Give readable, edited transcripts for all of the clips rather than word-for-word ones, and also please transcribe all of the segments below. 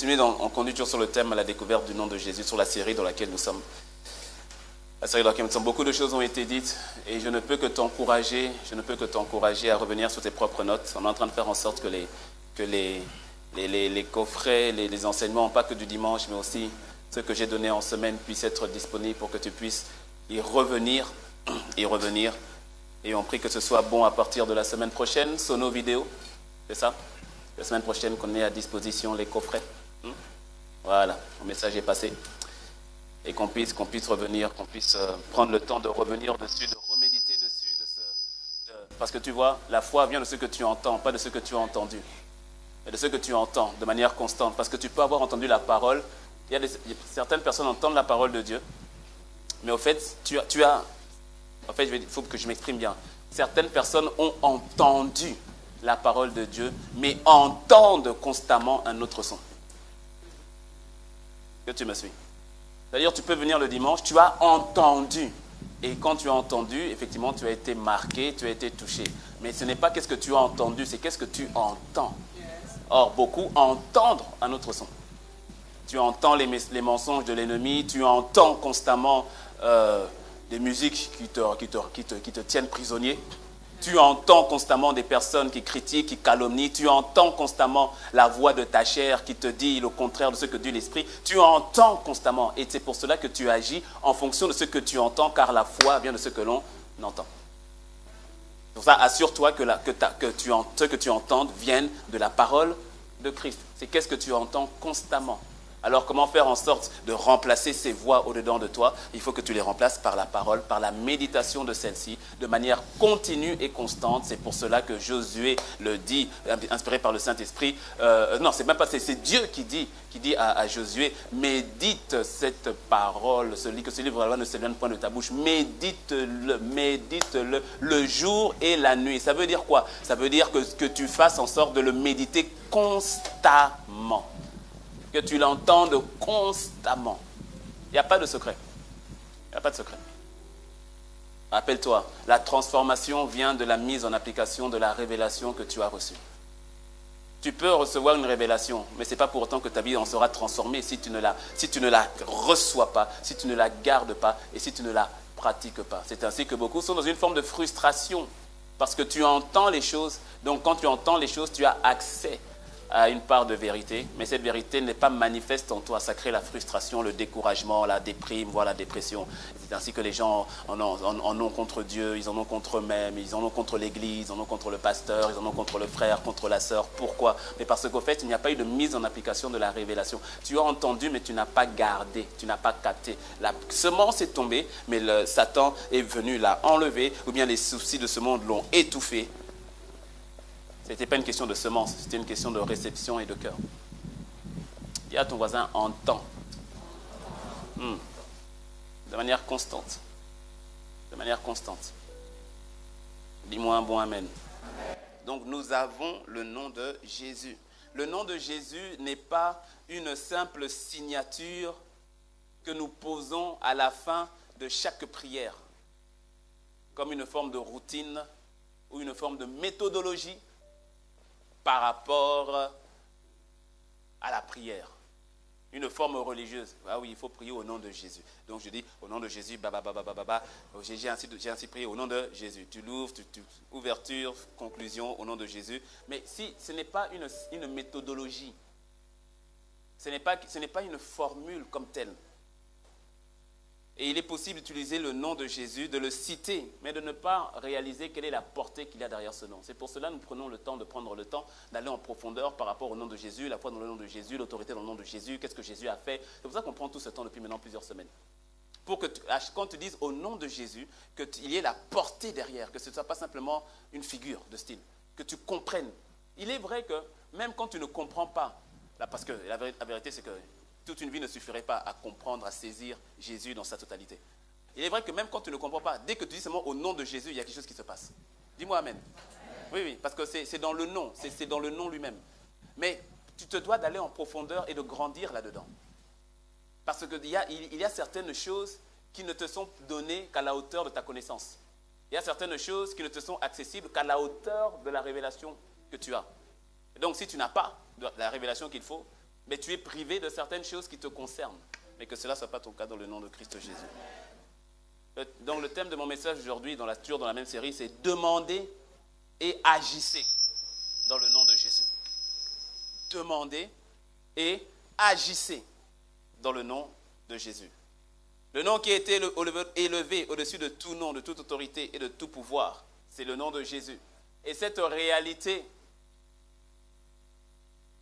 On continue toujours sur le thème à la découverte du nom de Jésus, sur la série dans laquelle nous sommes. Beaucoup de choses ont été dites et je ne peux que t'encourager à revenir sur tes propres notes. On est en train de faire en sorte que les coffrets, les enseignements, pas que du dimanche, mais aussi ceux que j'ai donnés en semaine puissent être disponibles pour que tu puisses y revenir. Et on prie que ce soit bon à partir de la semaine prochaine, Sono Vidéo, c'est ça? La semaine prochaine qu'on ait à disposition les coffrets. Voilà, le message est passé. Et qu'on puisse revenir, qu'on puisse prendre le temps de revenir dessus, de reméditer dessus. Parce que tu vois, la foi vient de ce que tu entends, pas de ce que tu as entendu. Mais de ce que tu entends de manière constante. Parce que tu peux avoir entendu la parole. Certaines personnes entendent la parole de Dieu. Mais au fait, il faut que je m'exprime bien. Certaines personnes ont entendu la parole de Dieu, mais entendent constamment un autre son. Que tu me suis? C'est-à-dire, tu peux venir le dimanche, tu as entendu. Et quand tu as entendu, effectivement, tu as été marqué, tu as été touché. Mais ce n'est pas qu'est-ce que tu as entendu, c'est qu'est-ce que tu entends. Or, beaucoup entendent un autre son. Tu entends les mensonges de l'ennemi, tu entends constamment des musiques qui te tiennent prisonnier. Tu entends constamment des personnes qui critiquent, qui calomnient. Tu entends constamment la voix de ta chair qui te dit le contraire de ce que dit l'esprit. Tu entends constamment. Et c'est pour cela que tu agis en fonction de ce que tu entends, car la foi vient de ce que l'on entend. Pour ça, assure-toi que ce que tu entends vienne de la parole de Christ. C'est qu'est-ce que tu entends constamment. Alors, comment faire en sorte de remplacer ces voix au-dedans de toi? Il faut que tu les remplaces par la parole, par la méditation de celle-ci, de manière continue et constante. C'est pour cela que Josué le dit, inspiré par le Saint-Esprit. Non, c'est même pas, c'est Dieu qui dit à Josué, médite cette parole, que ce livre-là ne s'éloigne point de ta bouche. Médite-le le jour et la nuit. Ça veut dire quoi? Ça veut dire que tu fasses en sorte de le méditer constamment. Que tu l'entendes constamment. Il n'y a pas de secret. Il n'y a pas de secret. Rappelle-toi, la transformation vient de la mise en application de la révélation que tu as reçue. Tu peux recevoir une révélation, mais ce n'est pas pour autant que ta vie en sera transformée si tu ne la reçois pas, si tu ne la gardes pas et si tu ne la pratiques pas. C'est ainsi que beaucoup sont dans une forme de frustration parce que tu entends les choses. Donc quand tu entends les choses, tu as accès à une part de vérité, mais cette vérité n'est pas manifeste en toi. Ça crée la frustration, le découragement, la déprime, voire la dépression. C'est ainsi que les gens en ont contre Dieu, ils en ont contre eux-mêmes, ils en ont contre l'Église, ils en ont contre le pasteur, ils en ont contre le frère, contre la sœur. Pourquoi? Mais parce qu'au fait, il n'y a pas eu de mise en application de la révélation. Tu as entendu, mais tu n'as pas gardé, tu n'as pas capté. La semence est tombée, mais Satan est venu la enlever, ou bien les soucis de ce monde l'ont étouffée. Ce n'était pas une question de semence, c'était une question de réception et de cœur. Dis à ton voisin, entends. De manière constante. De manière constante. Dis-moi un bon amen. Donc nous avons le nom de Jésus. Le nom de Jésus n'est pas une simple signature que nous posons à la fin de chaque prière, comme une forme de routine ou une forme de méthodologie par rapport à la prière. Une forme religieuse. Ah oui, il faut prier au nom de Jésus. Donc je dis, au nom de Jésus, j'ai ainsi prié au nom de Jésus. Tu l'ouvres, ouverture, conclusion, au nom de Jésus. Mais si ce n'est pas une méthodologie, ce n'est pas une formule comme telle. Et il est possible d'utiliser le nom de Jésus, de le citer, mais de ne pas réaliser quelle est la portée qu'il y a derrière ce nom. C'est pour cela que nous prenons le temps d'aller en profondeur par rapport au nom de Jésus, la foi dans le nom de Jésus, l'autorité dans le nom de Jésus, qu'est-ce que Jésus a fait. C'est pour ça qu'on prend tout ce temps depuis maintenant plusieurs semaines. Pour que quand tu dises au nom de Jésus, qu'il y ait la portée derrière, que ce ne soit pas simplement une figure de style, que tu comprennes. Il est vrai que même quand tu ne comprends pas, là, parce que la vérité c'est que toute une vie ne suffirait pas à comprendre, à saisir Jésus dans sa totalité. Il est vrai que même quand tu ne comprends pas, dès que tu dis seulement au nom de Jésus, il y a quelque chose qui se passe. Dis-moi amen. Oui, parce que c'est dans le nom, c'est dans le nom lui-même. Mais tu te dois d'aller en profondeur et de grandir là-dedans. Parce qu'il y a certaines choses qui ne te sont données qu'à la hauteur de ta connaissance. Il y a certaines choses qui ne te sont accessibles qu'à la hauteur de la révélation que tu as. Et donc si tu n'as pas la révélation qu'il faut, mais tu es privé de certaines choses qui te concernent. Mais que cela ne soit pas ton cas dans le nom de Christ Jésus. Donc le thème de mon message aujourd'hui, toujours dans la même série, c'est demandez et agissez dans le nom de Jésus. Demandez et agissez dans le nom de Jésus. Le nom qui a été élevé au-dessus de tout nom, de toute autorité et de tout pouvoir, c'est le nom de Jésus. Et cette réalité,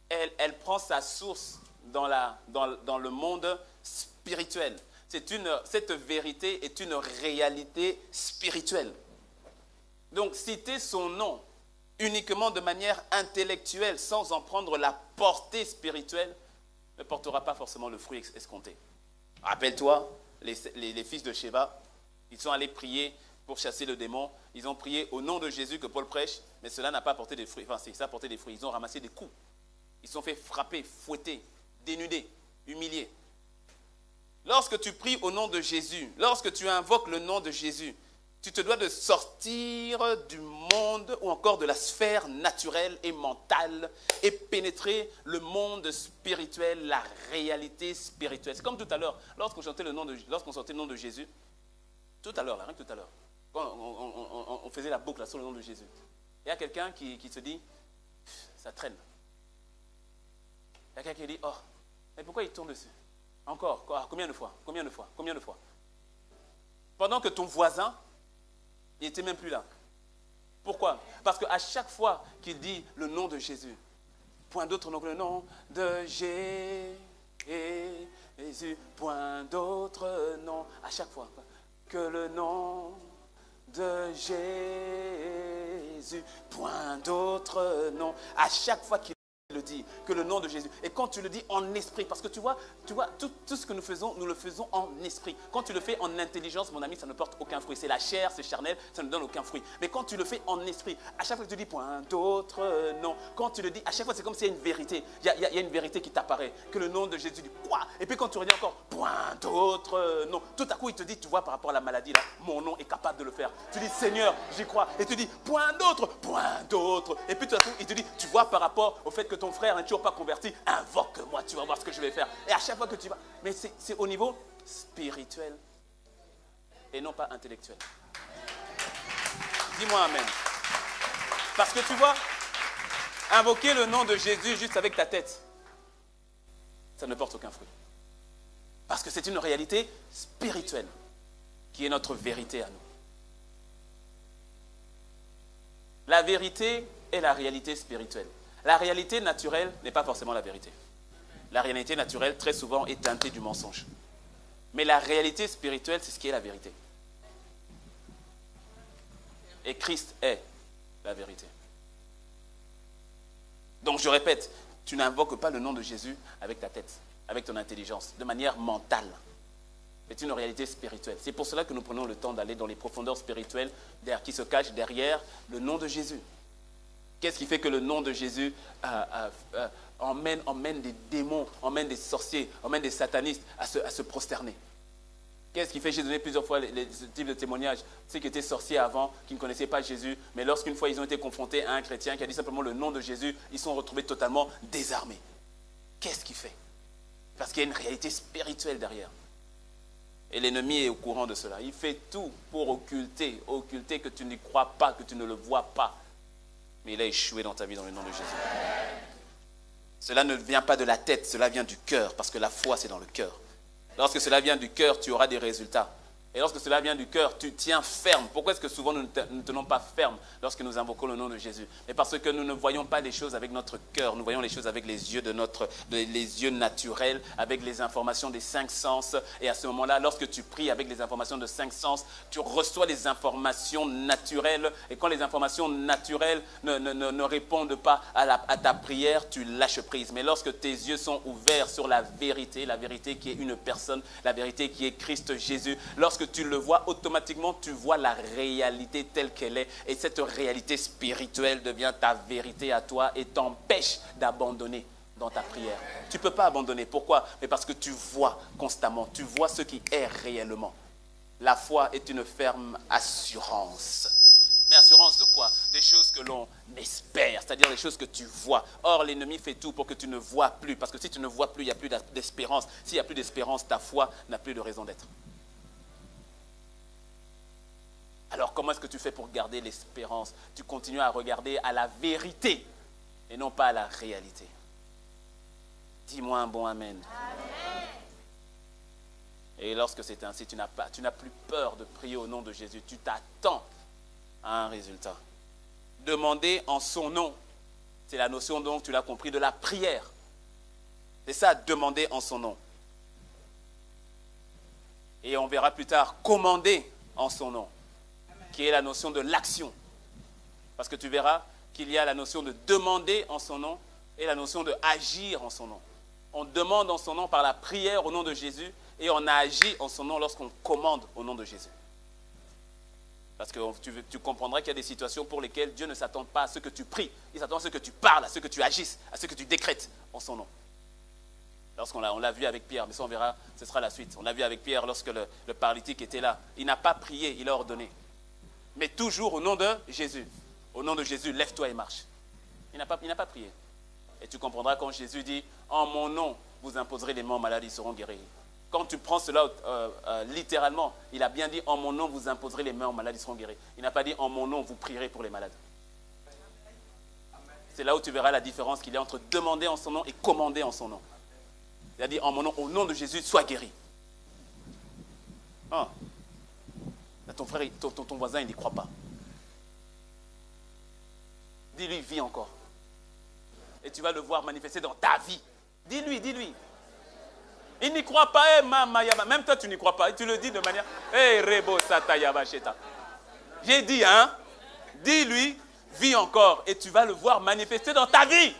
elle prend sa source dans le monde spirituel. Cette vérité est une réalité spirituelle. Donc, citer son nom uniquement de manière intellectuelle, sans en prendre la portée spirituelle, ne portera pas forcément le fruit escompté. Rappelle-toi, les fils de Sheba, ils sont allés prier pour chasser le démon. Ils ont prié au nom de Jésus que Paul prêche, mais cela n'a pas porté des fruits. Enfin, ça a porté des fruits. Ils ont ramassé des coups. Ils se sont fait frapper, fouetter, dénuder, humilier. Lorsque tu pries au nom de Jésus, lorsque tu invoques le nom de Jésus, tu te dois de sortir du monde ou encore de la sphère naturelle et mentale et pénétrer le monde spirituel, la réalité spirituelle. C'est comme tout à l'heure, lorsqu'on chantait le nom de Jésus, tout à l'heure, rien que tout à l'heure, quand on faisait la boucle là, sur le nom de Jésus, il y a quelqu'un qui se dit, ça traîne. Il y a quelqu'un qui dit, oh, mais pourquoi il tourne dessus? Encore, combien de fois? Pendant que ton voisin, il n'était même plus là. Pourquoi? Parce qu'à chaque fois qu'il dit le nom de Jésus, point d'autre nom que le nom de Jésus, point d'autre nom, à chaque fois que le nom de Jésus, point d'autre nom, à chaque fois qu'il le dit, que le nom de Jésus. Et quand tu le dis en esprit, parce que tu vois tout ce que nous le faisons en esprit. Quand tu le fais en intelligence, mon ami, ça ne porte aucun fruit. C'est la chair, c'est charnel, ça ne donne aucun fruit. Mais quand tu le fais en esprit, à chaque fois que tu dis point d'autre nom, quand tu le dis, à chaque fois c'est comme s'il y a une vérité. Il y a une vérité qui t'apparaît, que le nom de Jésus dit quoi. Et puis quand tu redis encore point d'autre nom, tout à coup il te dit, tu vois par rapport à la maladie là, mon nom est capable de le faire. Tu dis Seigneur, j'y crois. Et tu dis point d'autre. Et puis tout à coup il te dit, tu vois par rapport au fait que ton frère n'est toujours pas converti, invoque-moi, tu vas voir ce que je vais faire. Et à chaque fois que tu vas, mais c'est au niveau spirituel et non pas intellectuel. Dis-moi amen. Parce que tu vois, invoquer le nom de Jésus juste avec ta tête, ça ne porte aucun fruit. Parce que c'est une réalité spirituelle qui est notre vérité à nous. La vérité est la réalité spirituelle. La réalité naturelle n'est pas forcément la vérité. La réalité naturelle, très souvent, est teintée du mensonge. Mais la réalité spirituelle, c'est ce qui est la vérité. Et Christ est la vérité. Donc, je répète, tu n'invoques pas le nom de Jésus avec ta tête, avec ton intelligence, de manière mentale. C'est une réalité spirituelle. C'est pour cela que nous prenons le temps d'aller dans les profondeurs spirituelles qui se cachent derrière le nom de Jésus. Qu'est-ce qui fait que le nom de Jésus emmène des démons, emmène des sorciers, emmène des satanistes à se prosterner? Qu'est-ce qui fait? J'ai donné plusieurs fois ce type de témoignages. Ceux qui étaient sorciers avant, qui ne connaissaient pas Jésus, mais lorsqu'une fois ils ont été confrontés à un chrétien qui a dit simplement le nom de Jésus, ils sont retrouvés totalement désarmés. Qu'est-ce qui fait? Parce qu'il y a une réalité spirituelle derrière. Et l'ennemi est au courant de cela. Il fait tout pour occulter que tu n'y crois pas, que tu ne le vois pas. Mais il a échoué dans ta vie dans le nom de Jésus. Cela ne vient pas de la tête, cela vient du cœur, parce que la foi, c'est dans le cœur. Lorsque cela vient du cœur, tu auras des résultats. Et lorsque cela vient du cœur, tu tiens ferme. Pourquoi est-ce que souvent nous ne tenons pas ferme lorsque nous invoquons le nom de Jésus? Mais parce que nous ne voyons pas les choses avec notre cœur. Nous voyons les choses avec les yeux les yeux naturels, avec les informations des 5 sens. Et à ce moment-là, lorsque tu pries avec les informations de 5 sens, tu reçois les informations naturelles. Et quand les informations naturelles ne répondent pas à ta prière, tu lâches prise. Mais lorsque tes yeux sont ouverts sur la vérité qui est une personne, la vérité qui est Christ Jésus, lorsque tu le vois, automatiquement, tu vois la réalité telle qu'elle est. Et cette réalité spirituelle devient ta vérité à toi et t'empêche d'abandonner dans ta prière. Tu ne peux pas abandonner. Pourquoi? Mais parce que tu vois constamment, tu vois ce qui est réellement. La foi est une ferme assurance. Mais assurance de quoi? Des choses que l'on espère, c'est-à-dire des choses que tu vois. Or, l'ennemi fait tout pour que tu ne vois plus. Parce que si tu ne vois plus, il n'y a plus d'espérance. S'il n'y a plus d'espérance, ta foi n'a plus de raison d'être. Alors, comment est-ce que tu fais pour garder l'espérance? Tu continues à regarder à la vérité et non pas à la réalité. Dis-moi un bon amen. Amen. Et lorsque c'est ainsi, tu n'as plus peur de prier au nom de Jésus. Tu t'attends à un résultat. Demander en son nom. C'est la notion, donc, tu l'as compris, de la prière. C'est ça, demander en son nom. Et on verra plus tard, commander en son nom, qui est la notion de l'action. Parce que tu verras qu'il y a la notion de demander en son nom et la notion de agir en son nom. On demande en son nom par la prière au nom de Jésus et on agit en son nom lorsqu'on commande au nom de Jésus. Parce que tu comprendras qu'il y a des situations pour lesquelles Dieu ne s'attend pas à ce que tu pries. Il s'attend à ce que tu parles, à ce que tu agisses, à ce que tu décrètes en son nom. Lorsqu'on l'a vu avec Pierre, mais ça on verra, ce sera la suite. On l'a vu avec Pierre lorsque le paralytique était là. Il n'a pas prié, il a ordonné. Mais toujours au nom de Jésus. Au nom de Jésus, lève-toi et marche. Il n'a pas prié. Et tu comprendras quand Jésus dit, en mon nom, vous imposerez les mains aux malades, ils seront guéris. Quand tu prends cela littéralement, il a bien dit, en mon nom, vous imposerez les mains aux malades, ils seront guéris. Il n'a pas dit, en mon nom, vous prierez pour les malades. C'est là où tu verras la différence qu'il y a entre demander en son nom et commander en son nom. Il a dit, en mon nom, au nom de Jésus, sois guéri. Ah. Ton frère, ton voisin, il n'y croit pas. Dis-lui, vis encore. Et tu vas le voir manifester dans ta vie. Dis-lui. Il n'y croit pas, même toi tu n'y crois pas. Et tu le dis de manière, Rebo Satayaba Sheta. J'ai dit, dis-lui, vis encore. Et tu vas le voir manifester dans ta vie.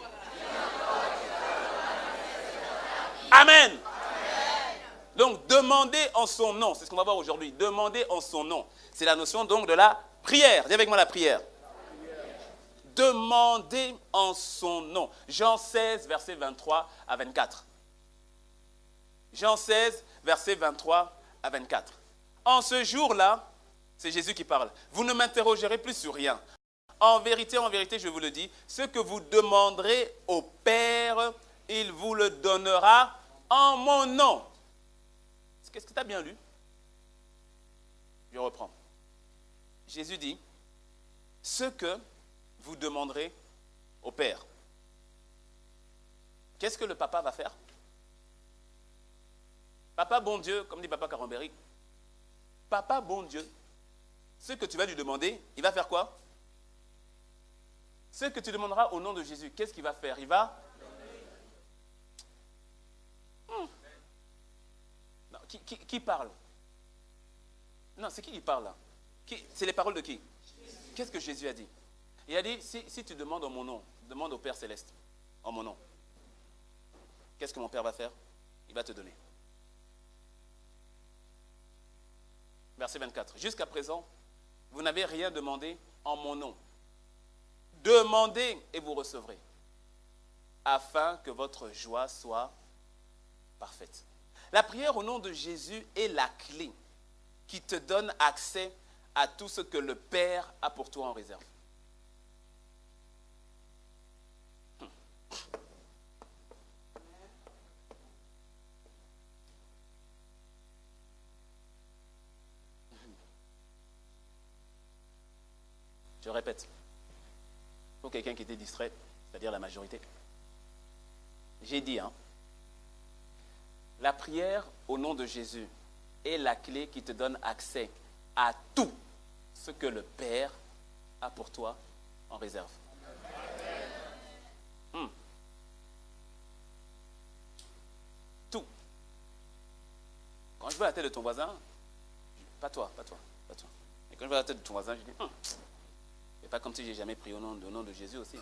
Amen. Donc, demander en son nom, c'est ce qu'on va voir aujourd'hui. Demander en son nom. C'est la notion donc de la prière. Dis avec moi la prière. Demander en son nom. Jean 16, versets 23 à 24. Jean 16, versets 23 à 24. En ce jour-là, c'est Jésus qui parle. Vous ne m'interrogerez plus sur rien. En vérité, je vous le dis, ce que vous demanderez au Père, il vous le donnera en mon nom. Qu'est-ce que tu as bien lu? Je reprends. Jésus dit, ce que vous demanderez au Père. Qu'est-ce que le papa va faire? Papa bon Dieu, comme dit Papa Carambéry, Papa bon Dieu, ce que tu vas lui demander, il va faire quoi? Ce que tu demanderas au nom de Jésus, qu'est-ce qu'il va faire? Il va... Non, qui parle? Non, c'est qui parle là? C'est les paroles de qui? Qu'est-ce que Jésus a dit? Il a dit, si tu demandes en mon nom, demande au Père Céleste, en mon nom. Qu'est-ce que mon Père va faire? Il va te donner. Verset 24. Jusqu'à présent, vous n'avez rien demandé en mon nom. Demandez et vous recevrez, afin que votre joie soit parfaite. La prière au nom de Jésus est la clé qui te donne accès à tout ce que le Père a pour toi en réserve. Je répète, pour quelqu'un qui était distrait, c'est-à-dire la majorité, j'ai dit, la prière au nom de Jésus est la clé qui te donne accès à tout ce que le Père a pour toi en réserve. Tout. Quand je vois la tête de ton voisin, pas toi. Et quand je vois la tête de ton voisin, je dis, c'est pas comme si j'ai jamais prié au nom de Jésus aussi.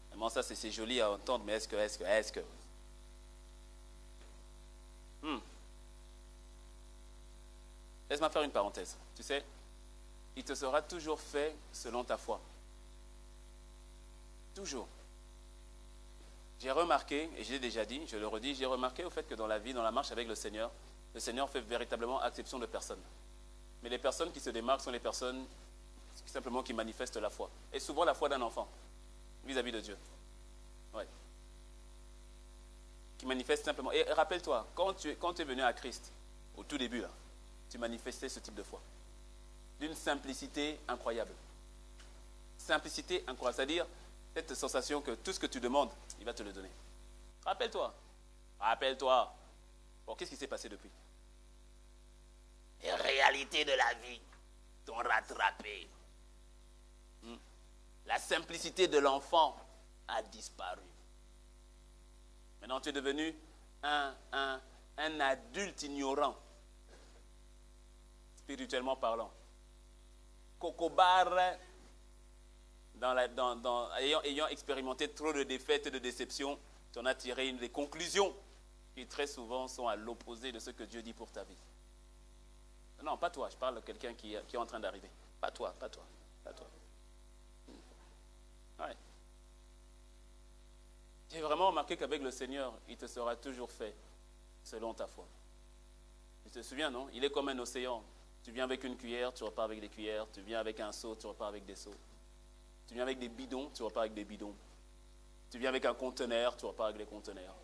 Vraiment, ça, c'est joli à entendre, mais est-ce que Laisse-moi faire une parenthèse. Tu sais, il te sera toujours fait selon ta foi. Toujours. J'ai remarqué, et je l'ai déjà dit, je le redis, j'ai remarqué au fait que dans la vie, dans la marche avec le Seigneur fait véritablement exception de personne. Mais les personnes qui se démarquent sont les personnes simplement qui manifestent la foi. Et souvent la foi d'un enfant vis-à-vis de Dieu. Ouais. Qui manifeste simplement. Et rappelle-toi, quand tu es venu à Christ, au tout début, là, tu manifestais ce type de foi. D'une simplicité incroyable. Simplicité incroyable. C'est-à-dire cette sensation que tout ce que tu demandes, il va te le donner. Rappelle-toi. Rappelle-toi. Bon, qu'est-ce qui s'est passé depuis? Les réalités de la vie t'ont rattrapé. La simplicité de l'enfant a disparu. Maintenant, tu es devenu un adulte ignorant, spirituellement parlant. Cocobar, ayant expérimenté trop de défaites et de déceptions, tu en as tiré des conclusions qui très souvent sont à l'opposé de ce que Dieu dit pour ta vie. Non, pas toi, je parle de quelqu'un qui est en train d'arriver. Pas toi, pas toi, pas toi. Ouais. J'ai vraiment remarqué qu'avec le Seigneur, il te sera toujours fait selon ta foi. Tu te souviens, non? Il est comme un océan. Tu viens avec une cuillère, tu repars avec des cuillères. Tu viens avec un seau, tu repars avec des seaux. Tu viens avec des bidons, tu repars avec des bidons. Tu viens avec un conteneur, tu repars avec les conteneurs.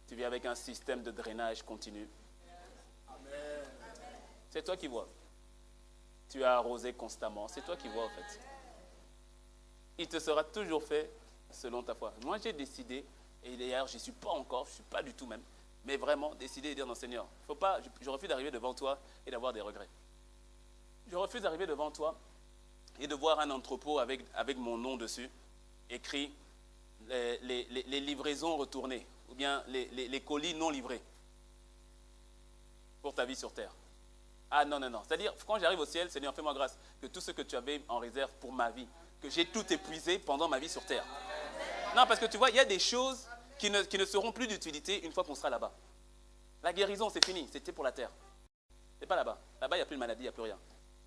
Tu viens avec un système de drainage continu. Amen. C'est toi qui vois. Tu as arrosé constamment. C'est toi qui vois, en fait. Il te sera toujours fait selon ta foi. Moi, j'ai décidé, et d'ailleurs, je ne suis pas encore, je ne suis pas du tout même, mais vraiment décidé de dire non, Seigneur, faut pas, je refuse d'arriver devant toi et d'avoir des regrets. Je refuse d'arriver devant toi et de voir un entrepôt avec mon nom dessus, écrit les livraisons retournées, ou bien les colis non livrés pour ta vie sur terre. Ah non, non, non. C'est-à-dire, quand j'arrive au ciel, Seigneur, fais-moi grâce que tout ce que tu avais en réserve pour ma vie, que j'ai tout épuisé pendant ma vie sur terre. Non, parce que tu vois, il y a des choses qui ne seront plus d'utilité une fois qu'on sera là-bas. La guérison, c'est fini, c'était pour la terre. C'est pas là-bas. Là-bas, il n'y a plus de maladie, il n'y a plus rien.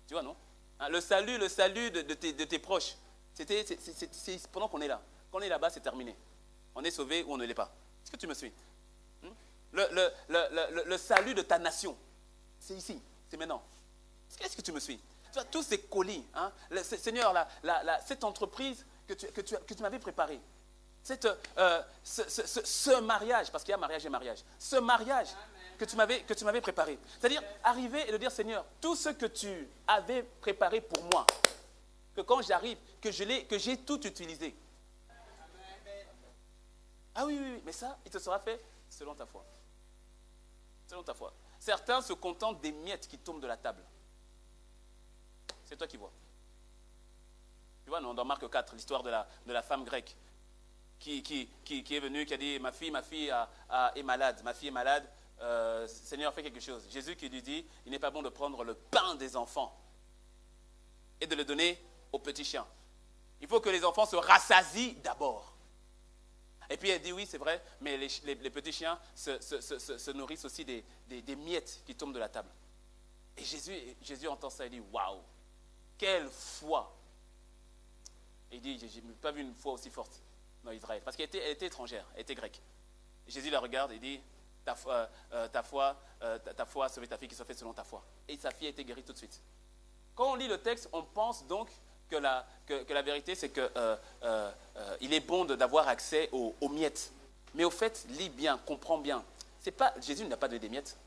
Tu vois, non? Hein, le salut de tes proches, c'est pendant qu'on est là. Quand on est là-bas, c'est terminé. On est sauvé ou on ne l'est pas. Est-ce que tu me suis? Le salut de ta nation, c'est ici, c'est maintenant. Est-ce que tu me suis? Tu vois, tous ces colis, hein, Seigneur, cette entreprise que tu m'avais préparée, ce mariage, parce qu'il y a mariage et mariage, ce mariage que tu m'avais préparé. C'est-à-dire, arriver et de dire, Seigneur, tout ce que tu avais préparé pour moi, que quand j'arrive, que j'ai tout utilisé. Ah oui, oui, oui, mais ça, il te sera fait selon ta foi. Selon ta foi. Certains se contentent des miettes qui tombent de la table. C'est toi qui vois. Tu vois, non, dans Marc 4, l'histoire de la femme grecque qui est venue, qui a dit, ma fille est malade, ma fille est malade, Seigneur, fais quelque chose. Jésus qui lui dit, il n'est pas bon de prendre le pain des enfants et de le donner aux petits chiens. Il faut que les enfants se rassasient d'abord. Et puis elle dit, oui, c'est vrai, mais les petits chiens se nourrissent aussi des miettes qui tombent de la table. Et Jésus entend ça et dit, waouh, quelle foi! Et il dit, je n'ai pas vu une foi aussi forte dans Israël. Parce qu'elle était étrangère, elle était grecque. Et Jésus la regarde et dit, ta foi a sauvé ta fille, qui soit faite selon ta foi. Et sa fille a été guérie tout de suite. Quand on lit le texte, on pense donc que la vérité, c'est qu'il est bon d'avoir accès aux miettes. Mais au fait, lis bien, comprends bien. Jésus n'a pas donné des miettes.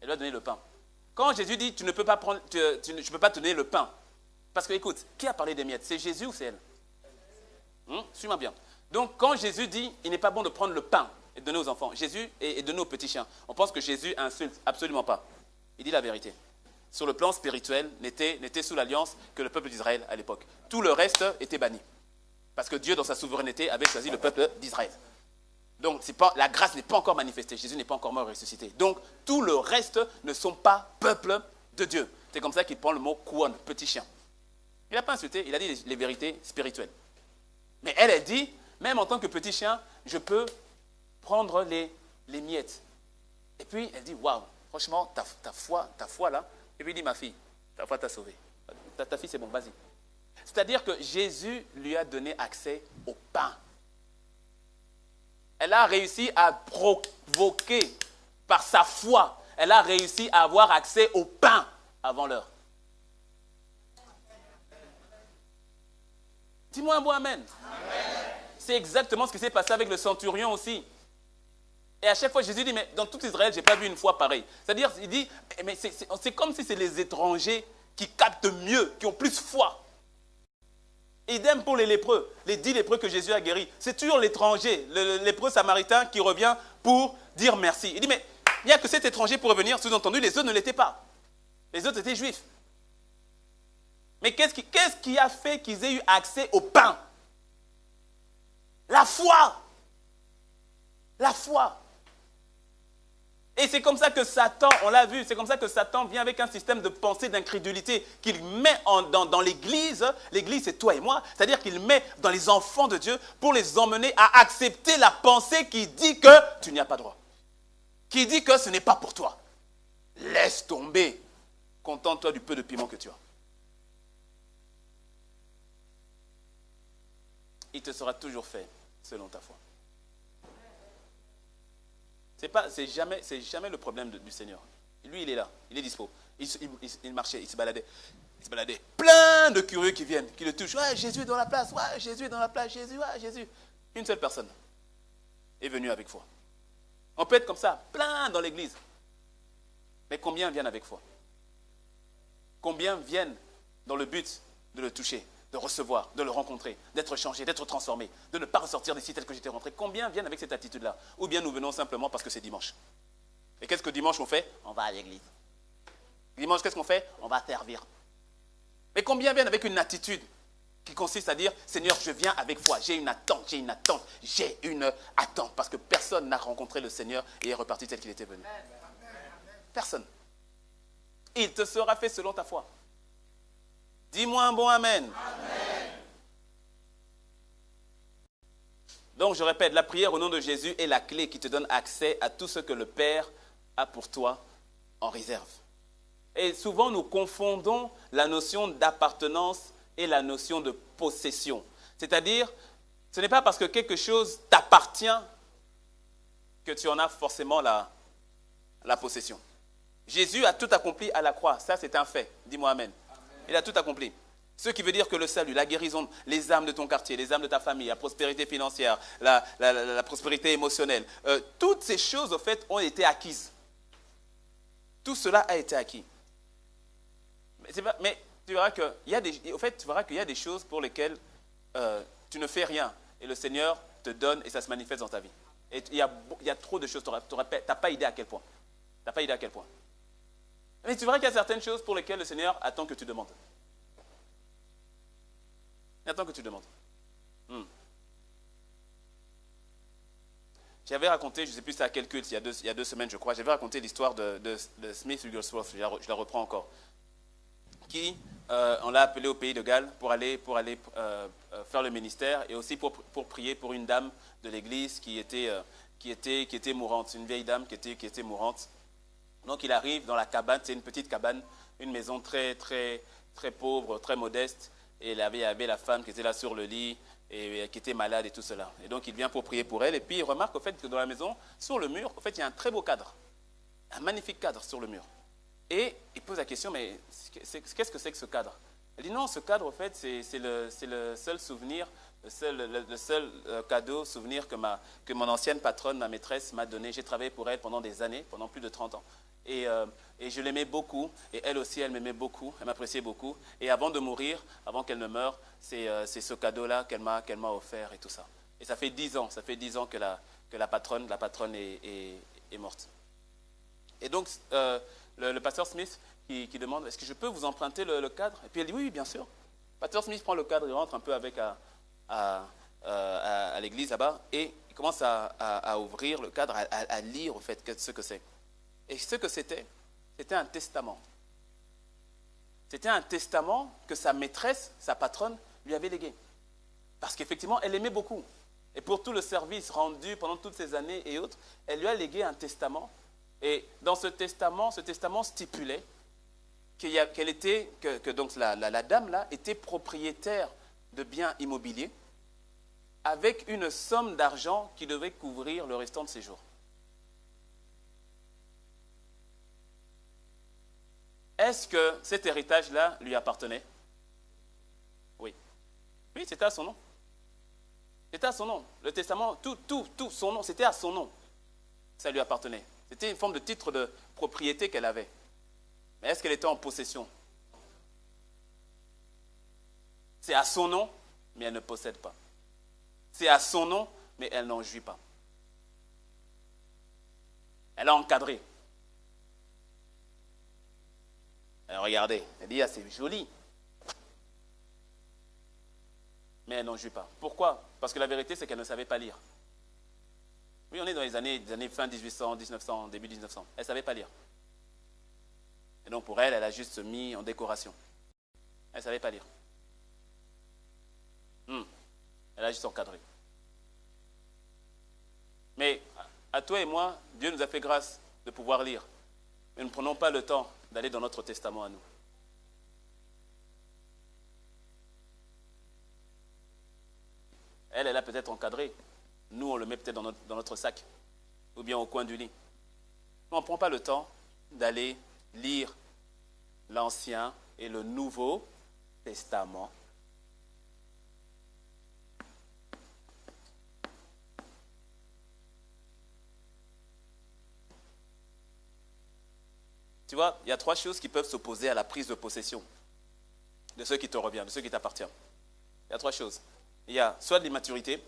Elle lui a donné le pain. Quand Jésus dit, je ne peux pas te donner le pain. Parce que, écoute, qui a parlé des miettes? C'est Jésus ou c'est elle? Suis-moi bien. Donc, quand Jésus dit, il n'est pas bon de prendre le pain et de donner aux enfants, Jésus et donner aux petits chiens, on pense que Jésus insulte. Absolument pas. Il dit la vérité. Sur le plan spirituel, n'était sous l'alliance que le peuple d'Israël à l'époque. Tout le reste était banni. Parce que Dieu, dans sa souveraineté, avait choisi le peuple d'Israël. Donc, la grâce n'est pas encore manifestée. Jésus n'est pas encore mort et ressuscité. Donc, tout le reste ne sont pas peuple de Dieu. C'est comme ça qu'il prend le mot kouan, petit chien. Il n'a pas insulté, il a dit les vérités spirituelles. Mais elle dit, même en tant que petit chien, je peux prendre les miettes. Et puis, elle dit, waouh, franchement, ta foi là. Et puis il dit, ma fille, ta foi t'a sauvée. Ta fille, c'est bon, vas-y. C'est-à-dire que Jésus lui a donné accès au pain. Elle a réussi à provoquer, par sa foi, elle a réussi à avoir accès au pain avant l'heure. Dis-moi un bon amen. C'est exactement ce qui s'est passé avec le centurion aussi. Et à chaque fois, Jésus dit, mais dans tout Israël, je n'ai pas vu une foi pareille. C'est-à-dire, il dit, mais c'est comme si c'est les étrangers qui captent mieux, qui ont plus foi. Idem pour les lépreux, les 10 lépreux que Jésus a guéris. C'est toujours l'étranger, le lépreux samaritain qui revient pour dire merci. Il dit, mais il n'y a que cet étranger pour revenir, sous-entendu, les autres ne l'étaient pas. Les autres étaient juifs. Mais qu'est-ce qui a fait qu'ils aient eu accès au pain? La foi. La foi. Et c'est comme ça que Satan, on l'a vu, c'est comme ça que Satan vient avec un système de pensée, d'incrédulité qu'il met dans l'Église. L'Église, c'est toi et moi. C'est-à-dire qu'il met dans les enfants de Dieu pour les emmener à accepter la pensée qui dit que tu n'y as pas droit. Qui dit que ce n'est pas pour toi. Laisse tomber. Contente-toi du peu de piment que tu as. Il te sera toujours fait selon ta foi. C'est jamais le problème du Seigneur. Lui, il est là, il est dispo. Il marchait, il se baladait. Plein de curieux qui viennent, qui le touchent. Ouais, Jésus est dans la place, ouais, Jésus est dans la place, Jésus, ouais, Jésus. Une seule personne est venue avec foi. On peut être comme ça, plein dans l'église. Mais combien viennent avec foi? Combien viennent dans le but de le toucher, de recevoir, de le rencontrer, d'être changé, d'être transformé, de ne pas ressortir d'ici tel que j'étais rentré? Combien viennent avec cette attitude-là? Ou bien nous venons simplement parce que c'est dimanche. Et qu'est-ce que dimanche on fait? On va à l'église. Dimanche, qu'est-ce qu'on fait? On va servir. Mais combien viennent avec une attitude qui consiste à dire, Seigneur, je viens avec foi, j'ai une attente, parce que personne n'a rencontré le Seigneur et est reparti tel qu'il était venu. Personne. Il te sera fait selon ta foi. Dis-moi un bon amen. Amen. Donc je répète, la prière au nom de Jésus est la clé qui te donne accès à tout ce que le Père a pour toi en réserve. Et souvent nous confondons la notion d'appartenance et la notion de possession. C'est-à-dire, ce n'est pas parce que quelque chose t'appartient que tu en as forcément la possession. Jésus a tout accompli à la croix, ça c'est un fait. Dis-moi amen. Il a tout accompli. Ce qui veut dire que le salut, la guérison, les âmes de ton quartier, les âmes de ta famille, la prospérité financière, la prospérité émotionnelle, toutes ces choses, au fait, ont été acquises. Tout cela a été acquis. Mais tu verras qu'il y a des choses pour lesquelles tu ne fais rien et le Seigneur te donne et ça se manifeste dans ta vie. Et il y a trop de choses, tu n'as pas idée à quel point. Tu n'as pas idée à quel point. Mais tu verras qu'il y a certaines choses pour lesquelles le Seigneur attend que tu demandes. Il attend que tu demandes. J'avais raconté, je ne sais plus c'est à quel culte, il y a deux semaines je crois, j'avais raconté l'histoire de Smith Wigglesworth, je la reprends encore, qui, on l'a appelé au pays de Galles pour aller faire le ministère et aussi pour prier pour une dame de l'église qui était mourante, une vieille dame qui était mourante. Donc il arrive dans la cabane, c'est une petite cabane, une maison très, très, très pauvre, très modeste. Et il y avait la femme qui était là sur le lit et qui était malade et tout cela. Et donc il vient pour prier pour elle. Et puis il remarque au fait que dans la maison, sur le mur, au fait, il y a un très beau cadre. Un magnifique cadre sur le mur. Et il pose la question, mais qu'est-ce que c'est que ce cadre? Elle dit non, ce cadre, au fait, c'est le seul souvenir, le seul cadeau, souvenir que mon ancienne patronne, ma maîtresse, m'a donné. J'ai travaillé pour elle pendant des années, pendant plus de 30 ans. Et je l'aimais beaucoup, et elle aussi, elle m'aimait beaucoup, elle m'appréciait beaucoup. Et avant de mourir, avant qu'elle ne meure, c'est ce cadeau-là qu'elle m'a offert et tout ça. Et ça fait 10 ans que la patronne est morte. Et donc, le pasteur Smith qui demande, est-ce que je peux vous emprunter le cadre? Et puis elle dit, oui, bien sûr. Le pasteur Smith prend le cadre, il rentre un peu avec à l'église là-bas, et il commence à ouvrir le cadre, à lire au fait ce que c'est. Et ce que c'était un testament. C'était un testament que sa maîtresse, sa patronne, lui avait légué. Parce qu'effectivement, elle l'aimait beaucoup. Et pour tout le service rendu pendant toutes ces années et autres, elle lui a légué un testament. Et dans ce testament stipulait que donc la dame-là était propriétaire de biens immobiliers avec une somme d'argent qui devait couvrir le restant de ses jours. Est-ce que cet héritage-là lui appartenait? Oui. Oui, c'était à son nom. C'était à son nom. Le testament, tout, son nom, c'était à son nom. Ça lui appartenait. C'était une forme de titre de propriété qu'elle avait. Mais est-ce qu'elle était en possession? C'est à son nom, mais elle ne possède pas. C'est à son nom, mais elle n'en jouit pas. Elle a encadré. Alors regardez, elle dit, ah, c'est joli. Mais elle n'en jouit pas. Pourquoi? Parce que la vérité, c'est qu'elle ne savait pas lire. Oui, on est dans les années fin 1800, 1900, début 1900. Elle ne savait pas lire. Et donc pour elle, elle a juste mis en décoration. Elle ne savait pas lire. Elle a juste encadré. Mais à toi et moi, Dieu nous a fait grâce de pouvoir lire. Mais nous ne prenons pas le temps d'aller dans notre testament à nous. Elle a peut-être encadré. Nous, on le met peut-être dans notre sac. Ou bien au coin du lit. Mais on ne prend pas le temps d'aller lire l'Ancien et le Nouveau Testament. Tu vois, il y a 3 choses qui peuvent s'opposer à la prise de possession de ce qui te revient, de ce qui t'appartient. Il y a 3 choses. Il y a soit de l'immaturité,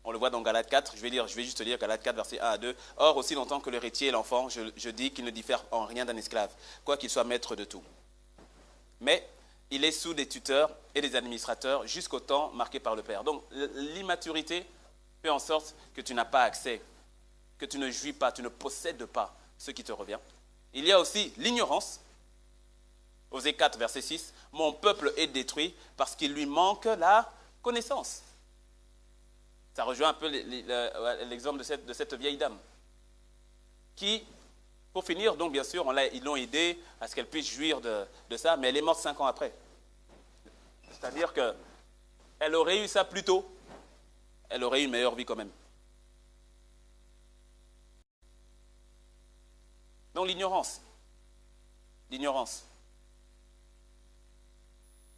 on le voit dans Galates 4, je vais juste lire Galates 4, versets 1 à 2. « Or, aussi longtemps que l'héritier est l'enfant, je dis qu'il ne diffère en rien d'un esclave, quoiqu'il soit maître de tout. Mais il est sous des tuteurs et des administrateurs jusqu'au temps marqué par le Père. » Donc, l'immaturité fait en sorte que tu n'as pas accès, que tu ne jouis pas, tu ne possèdes pas ce qui te revient. Il y a aussi l'ignorance. Osée 4, verset 6. « Mon peuple est détruit parce qu'il lui manque la connaissance. » Ça rejoint un peu l'exemple de cette vieille dame qui, pour finir, donc bien sûr, ils l'ont aidée à ce qu'elle puisse jouir de ça, mais elle est morte 5 ans après. C'est-à-dire qu'elle aurait eu ça plus tôt, elle aurait eu une meilleure vie quand même. Donc l'ignorance. L'ignorance.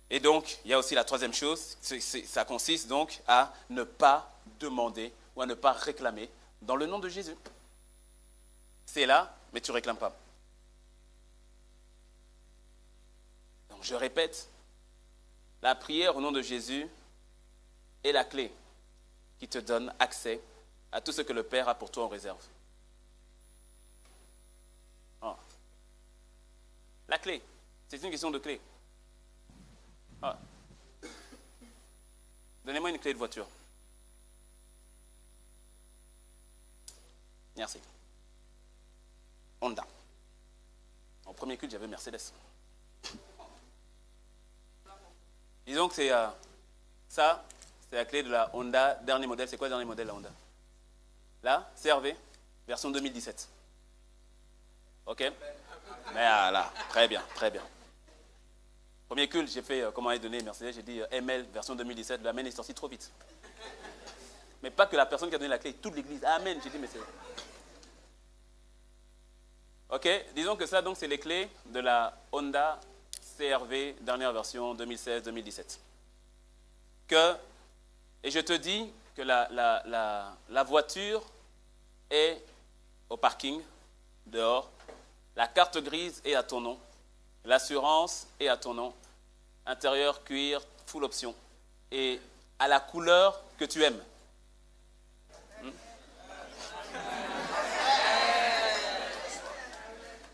Et donc, il y a aussi la 3e chose, ça consiste donc à ne pas demander ou à ne pas réclamer dans le nom de Jésus. C'est là, mais tu ne réclames pas. Donc je répète, la prière au nom de Jésus est la clé qui te donne accès à tout ce que le Père a pour toi en réserve. Oh. La clé, c'est une question de clé. Oh. Donnez-moi une clé de voiture. Merci. Honda. En premier culte, j'avais Mercedes. Disons que c'est ça, c'est la clé de la Honda, dernier modèle. C'est quoi le dernier modèle, la Honda? Là, CRV, version 2017. Ok? Mais là, très bien, très bien. Premier culte, j'ai fait comment est donné Mercedes, j'ai dit ML, version 2017, la main est sortie trop vite. Mais pas que la personne qui a donné la clé, toute l'église. Amen, j'ai dit, mais c'est... Ok, disons que ça, donc, c'est les clés de la Honda CRV, dernière version 2016-2017. Et je te dis que la voiture est au parking, dehors. La carte grise est à ton nom. L'assurance est à ton nom. Intérieur, cuir, full option. Et à la couleur que tu aimes.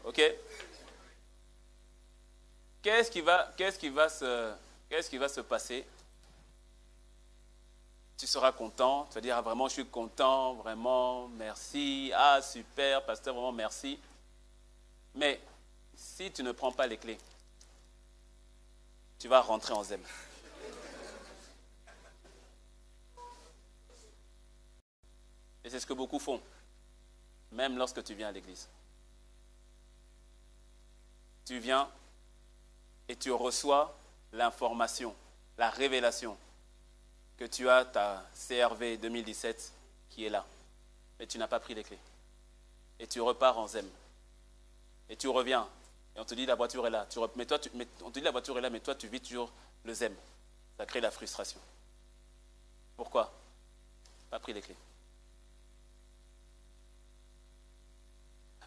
Ok? Qu'est-ce qui va se passer? Tu seras content, tu vas dire, ah, vraiment, je suis content, vraiment, merci, ah, super, pasteur, vraiment, merci. Mais si tu ne prends pas les clés, tu vas rentrer en zème. Et c'est ce que beaucoup font, même lorsque tu viens à l'église. Tu viens et tu reçois l'information, la révélation que tu as ta CRV 2017 qui est là. Mais tu n'as pas pris les clés. Et tu repars en zème. Et tu reviens. Et on te dit la voiture est là. On te dit la voiture est là, mais toi tu vis toujours le zème. Ça crée la frustration. Pourquoi? Pas pris les clés.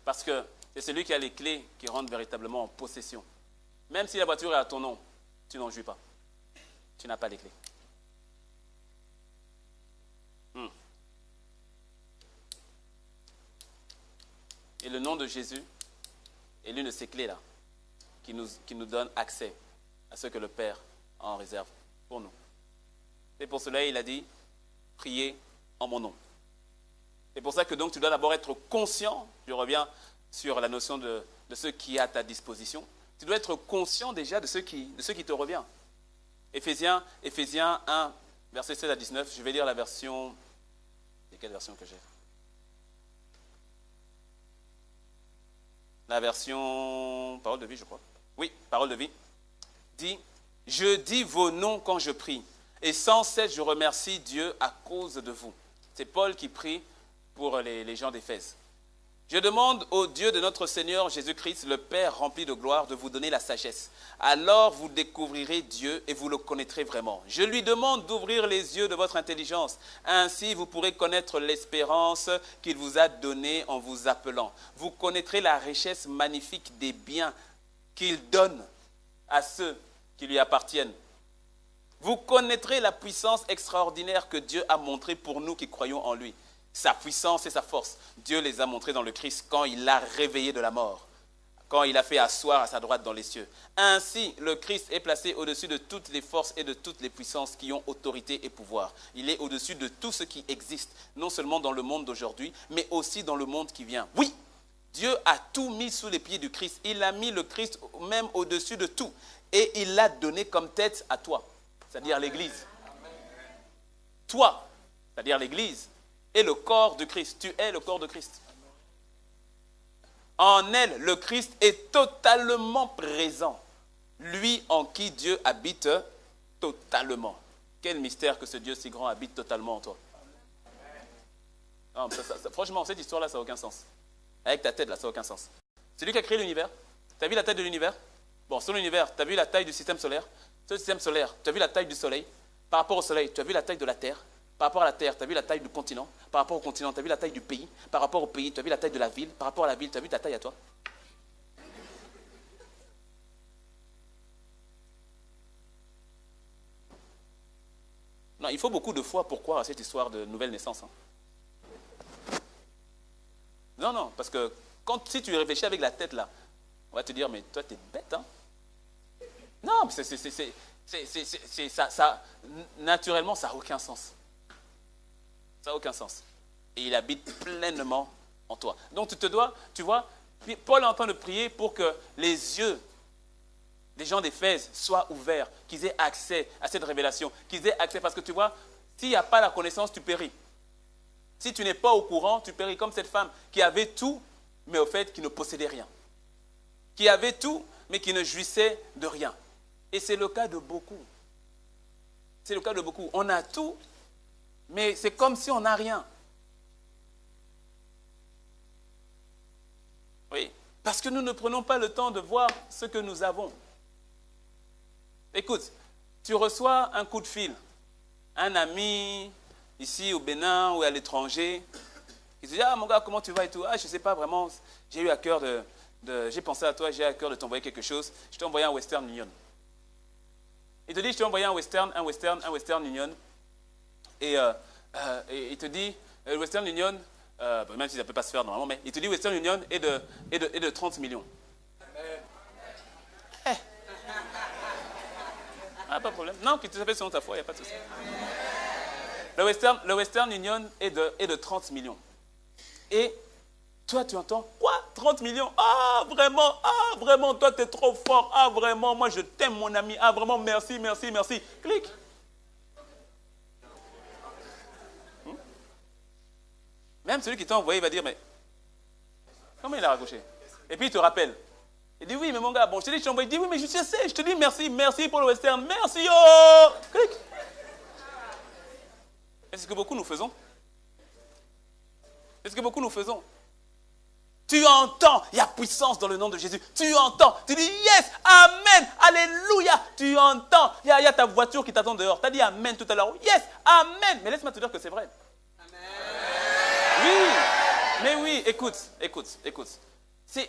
Parce que c'est celui qui a les clés qui rentre véritablement en possession. Même si la voiture est à ton nom, tu n'en jouis pas. Tu n'as pas les clés. Et le nom de Jésus est l'une de ces clés-là qui nous donne accès à ce que le Père a en réserve pour nous. Et pour cela, il a dit, priez en mon nom. C'est pour ça que donc tu dois d'abord être conscient, je reviens sur la notion de ce qui est à ta disposition, tu dois être conscient déjà de ce qui te revient. Éphésiens 1, versets 16 à 19, je vais lire la version, c'est quelle version que j'ai? La version Parole de vie, je crois. Oui, Parole de vie. Dit, je dis vos noms quand je prie, et sans cesse je remercie Dieu à cause de vous. C'est Paul qui prie pour les gens d'Éphèse. Je demande au Dieu de notre Seigneur Jésus-Christ, le Père rempli de gloire, de vous donner la sagesse. Alors vous découvrirez Dieu et vous le connaîtrez vraiment. Je lui demande d'ouvrir les yeux de votre intelligence. Ainsi vous pourrez connaître l'espérance qu'il vous a donnée en vous appelant. Vous connaîtrez la richesse magnifique des biens qu'il donne à ceux qui lui appartiennent. Vous connaîtrez la puissance extraordinaire que Dieu a montrée pour nous qui croyons en lui. Sa puissance et sa force, Dieu les a montrées dans le Christ quand il l'a réveillé de la mort, quand il a fait asseoir à sa droite dans les cieux. Ainsi, le Christ est placé au-dessus de toutes les forces et de toutes les puissances qui ont autorité et pouvoir. Il est au-dessus de tout ce qui existe, non seulement dans le monde d'aujourd'hui, mais aussi dans le monde qui vient. Oui, Dieu a tout mis sous les pieds du Christ. Il a mis le Christ même au-dessus de tout. Et il l'a donné comme tête à toi, c'est-à-dire l'Église. Toi, c'est-à-dire l'Église, et le corps de Christ. Tu es le corps de Christ. En elle, le Christ est totalement présent. Lui en qui Dieu habite totalement. Quel mystère que ce Dieu si grand habite totalement en toi. Non, franchement, cette histoire-là, ça n'a aucun sens. Avec ta tête, là, ça n'a aucun sens. C'est lui qui a créé l'univers. Tu as vu la taille de l'univers? Bon, sur l'univers, tu as vu la taille du système solaire. Sur le système solaire, tu as vu la taille du soleil. Par rapport au soleil, tu as vu la taille de la terre. Par rapport à la terre, tu as vu la taille du continent. Par rapport au continent, tu as vu la taille du pays. Par rapport au pays, tu as vu la taille de la ville. Par rapport à la ville, tu as vu ta taille à toi. Non, il faut beaucoup de foi pour croire à cette histoire de nouvelle naissance. Non, parce que si tu réfléchis avec la tête là, on va te dire, mais toi, tu es bête, hein? Non, naturellement, ça n'a aucun sens. Ça n'a aucun sens. Et il habite pleinement en toi. Donc tu vois, Paul est en train de prier pour que les yeux des gens d'Éphèse soient ouverts, qu'ils aient accès à cette révélation, qu'ils aient accès, parce que tu vois, s'il n'y a pas la connaissance, tu péris. Si tu n'es pas au courant, tu péris comme cette femme qui avait tout, mais au fait, qui ne possédait rien. Qui avait tout, mais qui ne jouissait de rien. Et c'est le cas de beaucoup. C'est le cas de beaucoup. On a tout, mais c'est comme si on n'a rien. Oui, parce que nous ne prenons pas le temps de voir ce que nous avons. Écoute, tu reçois un coup de fil, un ami ici au Bénin ou à l'étranger, il te dit, ah mon gars, comment tu vas et tout? Ah, je ne sais pas vraiment, j'ai eu à cœur j'ai pensé à toi, j'ai eu à cœur de t'envoyer quelque chose, je t'ai envoyé un Western Union. Il te dit, je t'ai envoyé un Western Union, et il te dit, le Western Union, même si ça ne peut pas se faire normalement, mais il te dit, Western Union est de 30 millions. Ah, pas de problème. Non, que tu t'appelles selon ta foi, il n'y a pas de souci. Le Western Union est de 30 millions. Et toi, tu entends, quoi? 30 millions? Ah, vraiment, toi, tu es trop fort. Ah, vraiment, moi, je t'aime, mon ami. Ah, vraiment, merci. Clique. Même celui qui t'a envoyé va dire, mais comment il a raccroché? Et puis, il te rappelle. Il dit, oui, mais mon gars, bon, je te dis, je t'ai envoyé. Il dit, oui, mais je sais, je te dis merci pour le Western. Merci, oh! Clique. Et c'est ce que beaucoup nous faisons. Tu entends, il y a puissance dans le nom de Jésus. Tu entends, tu dis yes, amen, alléluia. Tu entends, il y a ta voiture qui t'attend dehors. Tu as dit amen tout à l'heure. Yes, amen. Mais laisse-moi te dire que c'est vrai. Amen. Oui, mais oui, écoute. Tu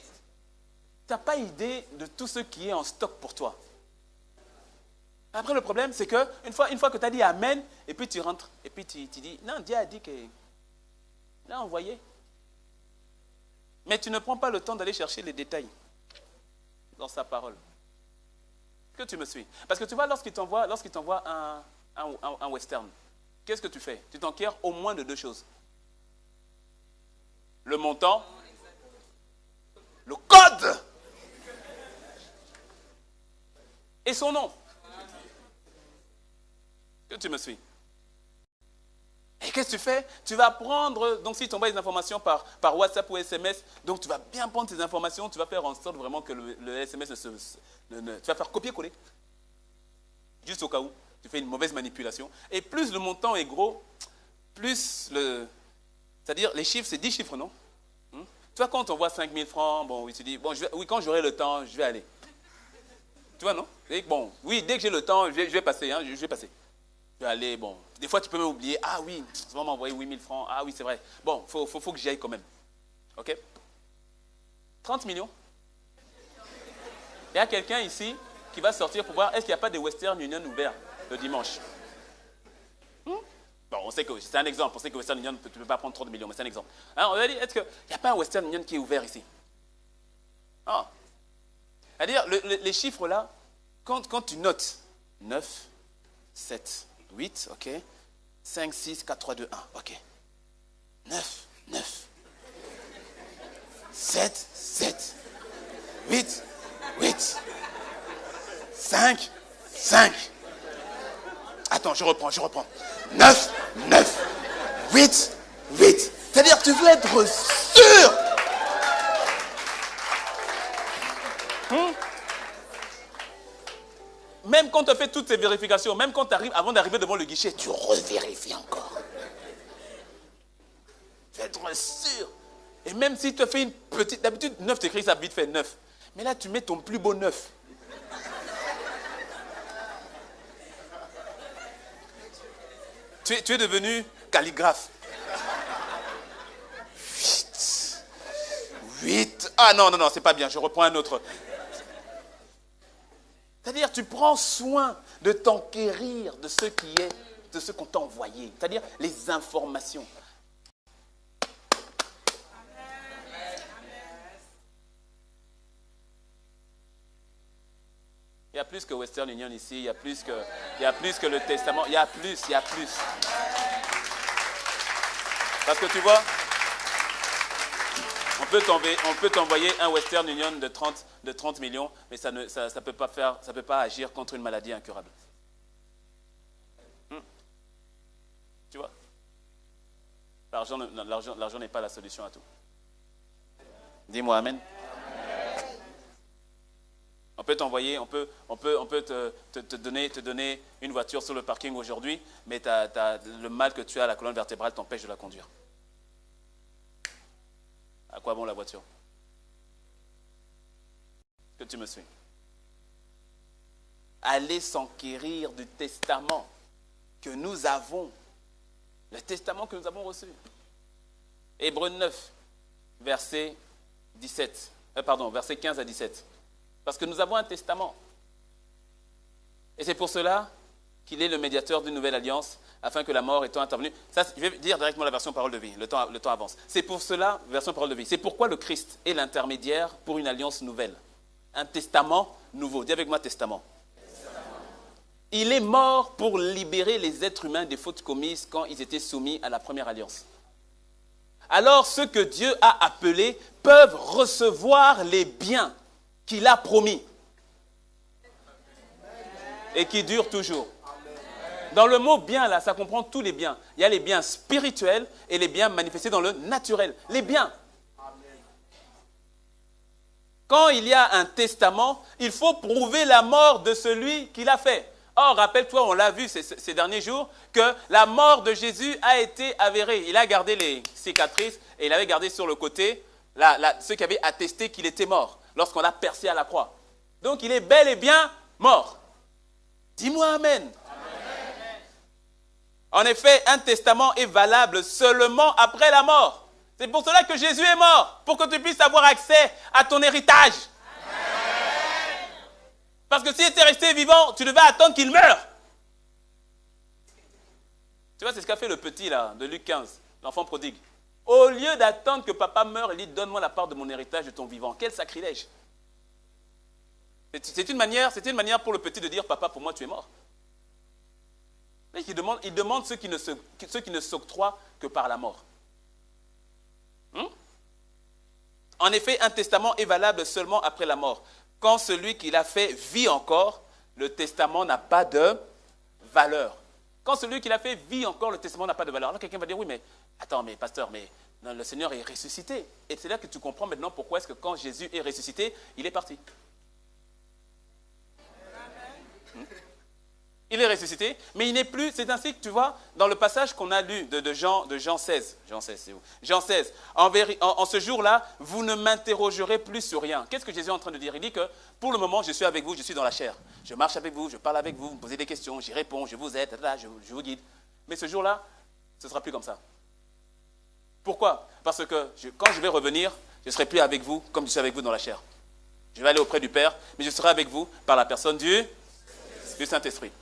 n'as pas idée de tout ce qui est en stock pour toi. Après, le problème, c'est qu'une fois que tu as dit amen, et puis tu rentres, et puis tu dis, non, Dieu a dit qu'il a envoyé. Mais tu ne prends pas le temps d'aller chercher les détails dans sa parole. Est-ce que tu me suis? Parce que tu vois, lorsqu'il t'envoie un western, qu'est-ce que tu fais? Tu t'enquières au moins de 2 choses. Le montant, le code et son nom. Est-ce que tu me suis? Et qu'est-ce que tu fais? Tu vas prendre, donc si tu envoies des informations par WhatsApp ou SMS, donc tu vas bien prendre tes informations, tu vas faire en sorte vraiment que le SMS tu vas faire copier-coller. Juste au cas où tu fais une mauvaise manipulation. Et plus le montant est gros, plus c'est-à-dire les chiffres, c'est 10 chiffres, non? Tu vois, quand on voit 5 000 francs, bon, oui, tu dis, bon, quand j'aurai le temps, je vais aller. Tu vois, non? Et bon, oui, dès que j'ai le temps, je vais passer, je vais passer. Je vais aller, bon, des fois tu peux même oublier, ah oui, tu vas m'envoyer 8 000 francs, ah oui, c'est vrai. Bon, faut que j'y aille quand même. Ok? 30 millions. Il y a quelqu'un ici qui va sortir pour voir, est-ce qu'il n'y a pas de Western Union ouvert le dimanche? Bon, on sait que c'est un exemple, on sait que Western Union, tu ne peux pas prendre 30 millions, mais c'est un exemple. Alors, on va dire, est-ce qu'il n'y a pas un Western Union qui est ouvert ici? Ah. C'est-à-dire, les chiffres là, quand tu notes 9, 7, 8, ok. 5, 6, 4, 3, 2, 1, ok. 9, 7, 7. 8, 5. Attends, je reprends. 9, 8. C'est-à-dire, tu veux être sûr. Même quand tu as fait toutes ces vérifications, même quand tu arrives, avant d'arriver devant le guichet, tu revérifies encore. Tu veux être sûr. Et même si tu as fait une petite... D'habitude, 9, tu écris ça vite fait 9. Mais là, tu mets ton plus beau 9. Tu es devenu calligraphe. 8. Ah non, c'est pas bien, je reprends un autre. C'est-à-dire, tu prends soin de t'enquérir de ce qu'on t'a envoyé. C'est-à-dire, les informations. Il y a plus que Western Union ici, il y a plus que le Testament, il y a plus. Parce que tu vois, on peut t'envoyer un Western Union de 30 millions, mais ça peut pas agir contre une maladie incurable. Tu vois? L'argent n'est pas la solution à tout. Dis-moi amen. On peut t'envoyer, on peut te donner une voiture sur le parking aujourd'hui, mais le mal que tu as à la colonne vertébrale t'empêche de la conduire. À quoi bon la voiture? Que tu me suis? Allez s'enquérir du testament que nous avons. Le testament que nous avons reçu. Hébreux 9, verset 15 à 17. Parce que nous avons un testament. Et c'est pour cela qu'il est le médiateur d'une nouvelle alliance, afin que la mort étant intervenue... Ça, je vais dire directement la version parole de vie, le temps avance. C'est pour cela, version parole de vie, c'est pourquoi le Christ est l'intermédiaire pour une alliance nouvelle. Un testament nouveau. Dis avec moi testament. Il est mort pour libérer les êtres humains des fautes commises quand ils étaient soumis à la première alliance. Alors ceux que Dieu a appelés peuvent recevoir les biens qu'il a promis et qui durent toujours. Dans le mot bien, là, ça comprend tous les biens. Il y a les biens spirituels et les biens manifestés dans le naturel. Les biens. Quand il y a un testament, il faut prouver la mort de celui qui l'a fait. Or, rappelle-toi, on l'a vu ces derniers jours, que la mort de Jésus a été avérée. Il a gardé les cicatrices et il avait gardé sur le côté ceux qui avaient attesté qu'il était mort lorsqu'on l'a percé à la croix. Donc il est bel et bien mort. Dis-moi amen. En effet, un testament est valable seulement après la mort. C'est pour cela que Jésus est mort, pour que tu puisses avoir accès à ton héritage. Amen. Parce que s'il était resté vivant, tu devais attendre qu'il meure. Tu vois, c'est ce qu'a fait le petit là, de Luc 15, l'enfant prodigue. Au lieu d'attendre que papa meure, il dit, donne-moi la part de mon héritage de ton vivant. Quel sacrilège. C'était une manière pour le petit de dire, papa, pour moi, tu es mort. Mais il demande ceux qui ne s'octroient que par la mort. En effet, un testament est valable seulement après la mort. Quand celui qui l'a fait vit encore, le testament n'a pas de valeur. Quand celui qui l'a fait vit encore, le testament n'a pas de valeur. Alors quelqu'un va dire, oui, mais attends, mais pasteur, mais non, le Seigneur est ressuscité. Et c'est là que tu comprends maintenant pourquoi est-ce que quand Jésus est ressuscité, il est parti. Il est ressuscité, mais il n'est plus, c'est ainsi que tu vois, dans le passage qu'on a lu de Jean 16, c'est où ? Jean 16, en ce jour-là, vous ne m'interrogerez plus sur rien. Qu'est-ce que Jésus est en train de dire ? Il dit que pour le moment, je suis avec vous, je suis dans la chair. Je marche avec vous, je parle avec vous, vous me posez des questions, j'y réponds, je vous aide, je vous guide. Mais ce jour-là, ce ne sera plus comme ça. Pourquoi ? Parce que quand je vais revenir, je ne serai plus avec vous comme je suis avec vous dans la chair. Je vais aller auprès du Père, mais je serai avec vous par la personne du Saint-Esprit.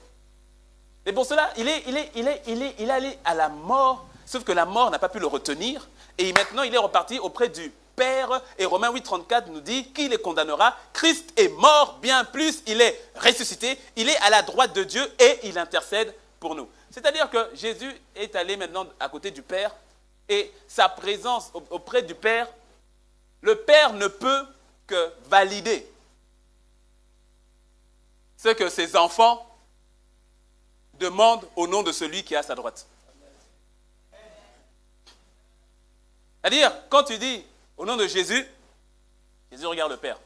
Et pour cela, il est allé à la mort, sauf que la mort n'a pas pu le retenir. Et maintenant, il est reparti auprès du Père. Et Romains 8, 34 nous dit, qui les condamnera ? Christ est mort, bien plus, il est ressuscité. Il est à la droite de Dieu et il intercède pour nous. C'est-à-dire que Jésus est allé maintenant à côté du Père. Et sa présence auprès du Père, le Père ne peut que valider ce que ses enfants demandent au nom de celui qui est à sa droite. C'est-à-dire, quand tu dis au nom de Jésus, Jésus regarde le Père.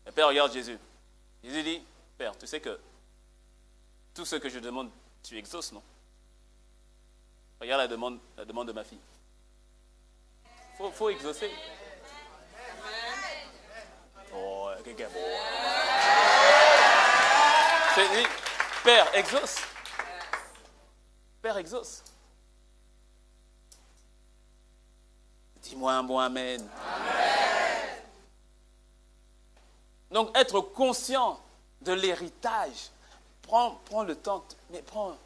Le Père regarde Jésus. Jésus dit, Père, tu sais que tout ce que je demande, tu exauces, non ? Regarde la demande de ma fille. Faut exaucer. Oh, quelqu'un. C'est lui. Père, exauce. Père, exauce. Dis-moi un bon amen. Amen. Donc, être conscient de l'héritage. Prends le temps, mais prends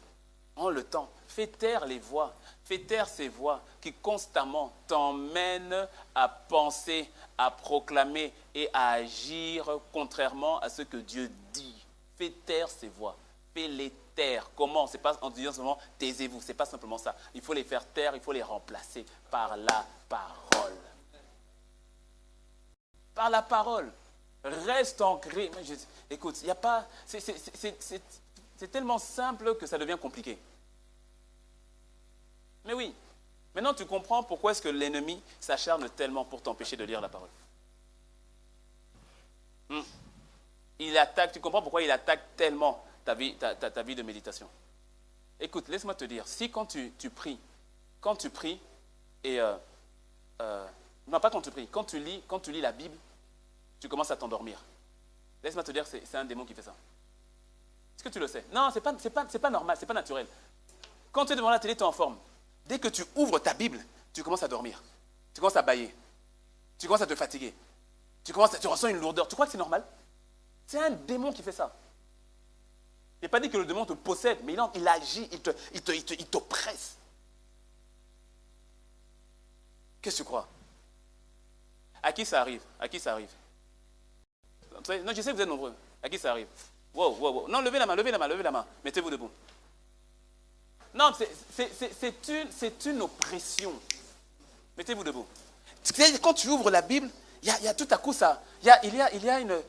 le temps. Fais taire les voix. Fais taire ces voix qui constamment t'emmènent à penser, à proclamer et à agir contrairement à ce que Dieu dit. Fais taire ces voix. Fais-les taire. Comment ? Ce n'est pas en disant simplement taisez-vous. Ce n'est pas simplement ça. Il faut les faire taire, il faut les remplacer par la parole. Par la parole. Reste ancré. Écoute, il n'y a pas. C'est tellement simple que ça devient compliqué. Mais oui, maintenant tu comprends pourquoi est-ce que l'ennemi s'acharne tellement pour t'empêcher de lire la parole. Il attaque, tu comprends pourquoi il attaque tellement ta vie de méditation. Écoute, laisse-moi te dire, si quand tu pries, et non pas quand tu pries, quand tu lis la Bible, tu commences à t'endormir. Laisse-moi te dire, c'est un démon qui fait ça. Est-ce que tu le sais ? Non, c'est pas normal, c'est pas naturel. Quand tu es devant la télé, tu es en forme. Dès que tu ouvres ta Bible, tu commences à dormir. Tu commences à bâiller. Tu commences à te fatiguer. Tu ressens une lourdeur. Tu crois que c'est normal ? C'est un démon qui fait ça. Je n'ai pas dit que le démon te possède, mais il agit, il t'oppresse. Qu'est-ce que tu crois ? À qui ça arrive ? Non, je sais que vous êtes nombreux. À qui ça arrive ? Wow. Non, levez la main. Mettez-vous debout. Non, c'est une oppression. Mettez-vous debout. Quand tu ouvres la Bible, il y a tout à coup ça. Il y a une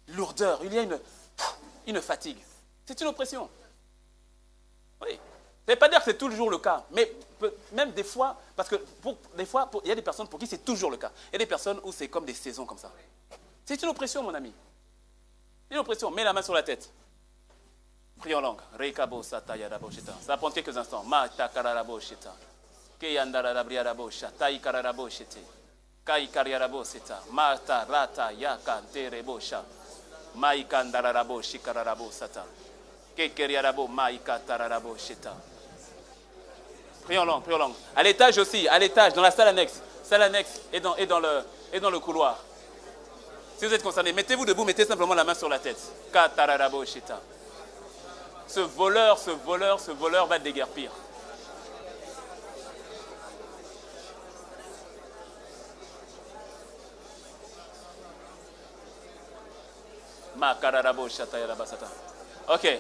lourdeur, il y a une fatigue. C'est une oppression. Oui. Ça ne veut pas dire que c'est toujours le cas, mais même des fois, parce que il y a des personnes pour qui c'est toujours le cas. Il y a des personnes où c'est comme des saisons comme ça. C'est une oppression, mon ami. C'est une oppression. Mets la main sur la tête. Prie en langue. Ça va prendre quelques instants. Ke yandararabriarabo shata ikararabo shete. Kai kariarabo seta. Mata rata yaka terebo sha. Maikandararabo shikararabo sata. Ke keriarabo maikatararabo sheta. Prions langue, prions langue. À l'étage aussi, à l'étage, dans la salle annexe. Salle annexe et dans le couloir. Si vous êtes concerné, mettez-vous debout, mettez simplement la main sur la tête. Katararabo sheta. Ce voleur va te déguerpir. Ok,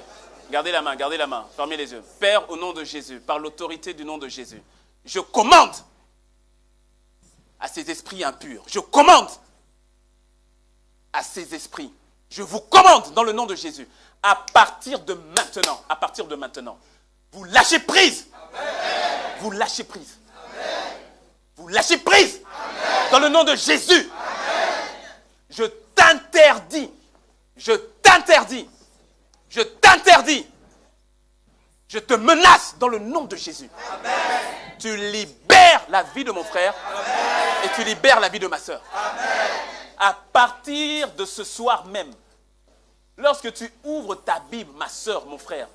gardez la main, fermez les yeux. Père, au nom de Jésus, par l'autorité du nom de Jésus, je commande à ces esprits impurs, je commande à ces esprits, je vous commande dans le nom de Jésus, à partir de maintenant, vous lâchez prise. Amen. Vous lâchez prise. Amen. Vous lâchez prise. Amen. Dans le nom de Jésus. Amen. Je t'interdis, je te menace dans le nom de Jésus. Amen. Tu libères la vie de mon frère. Amen. Et tu libères la vie de ma soeur. Amen. À partir de ce soir même, lorsque tu ouvres ta Bible, ma soeur, mon frère,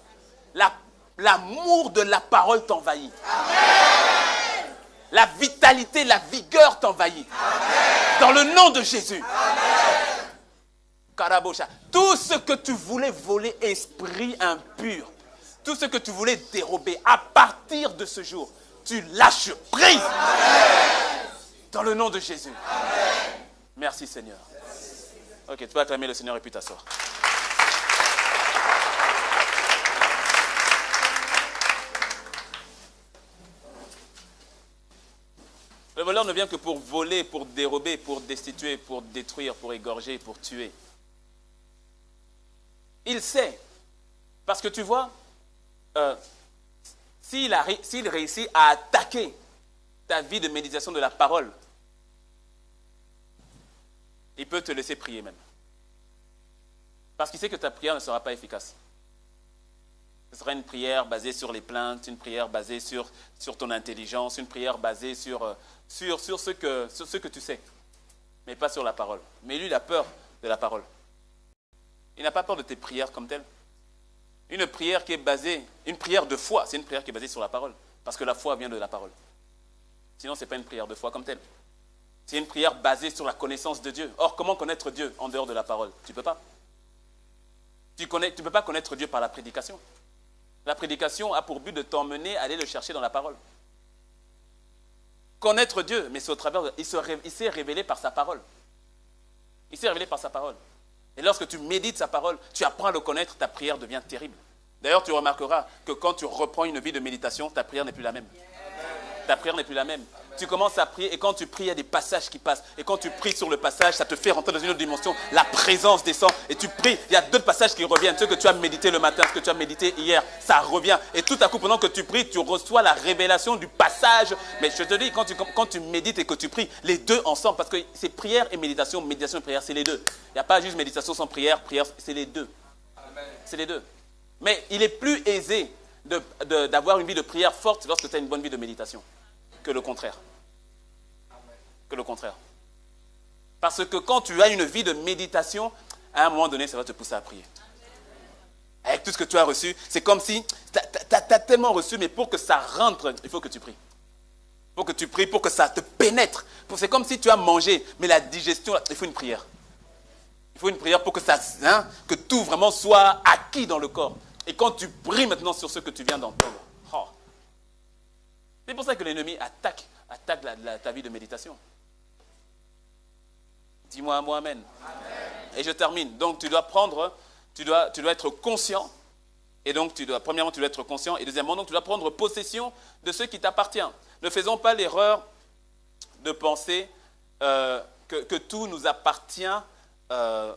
l'amour de la parole t'envahit. Amen. La vitalité, la vigueur t'envahit. Amen. Dans le nom de Jésus. Amen. Karabosha. Tout ce que tu voulais voler, esprit impur, tout ce que tu voulais dérober, à partir de ce jour, tu lâches prise. Amen. Dans le nom de Jésus. Amen. Merci Seigneur. Ok, tu peux acclamer le Seigneur et puis t'asseoir. Le voleur ne vient que pour voler, pour dérober, pour destituer, pour détruire, pour égorger, pour tuer. Il sait. Parce que tu vois, s'il réussit à attaquer ta vie de méditation de la parole, il peut te laisser prier même. Parce qu'il sait que ta prière ne sera pas efficace. Ce sera une prière basée sur les plaintes, une prière basée sur ton intelligence, une prière basée sur ce que tu sais, mais pas sur la parole. Mais lui, il a peur de la parole. Il n'a pas peur de tes prières comme telles. Une prière de foi, c'est une prière qui est basée sur la parole. Parce que la foi vient de la parole. Sinon, ce n'est pas une prière de foi comme telle. C'est une prière basée sur la connaissance de Dieu. Or, comment connaître Dieu en dehors de la parole? Tu ne peux pas. Tu ne peux pas connaître Dieu par la prédication. La prédication a pour but de t'emmener à aller le chercher dans la parole. Connaître Dieu, mais c'est au travers il s'est révélé par sa parole. Il s'est révélé par sa parole. Et lorsque tu médites sa parole, tu apprends à le connaître, ta prière devient terrible. D'ailleurs, tu remarqueras que quand tu reprends une vie de méditation, ta prière n'est plus la même. Ta prière n'est plus la même. Tu commences à prier et quand tu pries, il y a des passages qui passent. Et quand tu pries sur le passage, ça te fait rentrer dans une autre dimension. La présence descend et tu pries. Il y a d'autres passages qui reviennent. Ce que tu as médité le matin, ce que tu as médité hier, ça revient. Et tout à coup, pendant que tu pries, tu reçois la révélation du passage. Mais je te dis, quand tu médites et que tu pries, les deux ensemble, parce que c'est prière et méditation et prière, c'est les deux. Il n'y a pas juste méditation sans prière, c'est les deux. Amen. C'est les deux. Mais il est plus aisé d'avoir une vie de prière forte lorsque tu as une bonne vie de méditation que le contraire. Que le contraire. Parce que quand tu as une vie de méditation, à un moment donné, ça va te pousser à prier. Avec tout ce que tu as reçu, c'est comme si tu as tellement reçu, mais pour que ça rentre, il faut que tu pries. Il faut que tu pries pour que ça te pénètre. C'est comme si tu as mangé, mais la digestion, il faut une prière. Il faut une prière pour que que tout vraiment soit acquis dans le corps. Et quand tu pries maintenant sur ce que tu viens d'entendre, c'est pour ça que l'ennemi attaque ta vie de méditation. Dis-moi un mot, amen. Et je termine. Donc tu dois être conscient. Et donc premièrement, tu dois être conscient. Et deuxièmement, donc, tu dois prendre possession de ce qui t'appartient. Ne faisons pas l'erreur de penser que tout nous appartient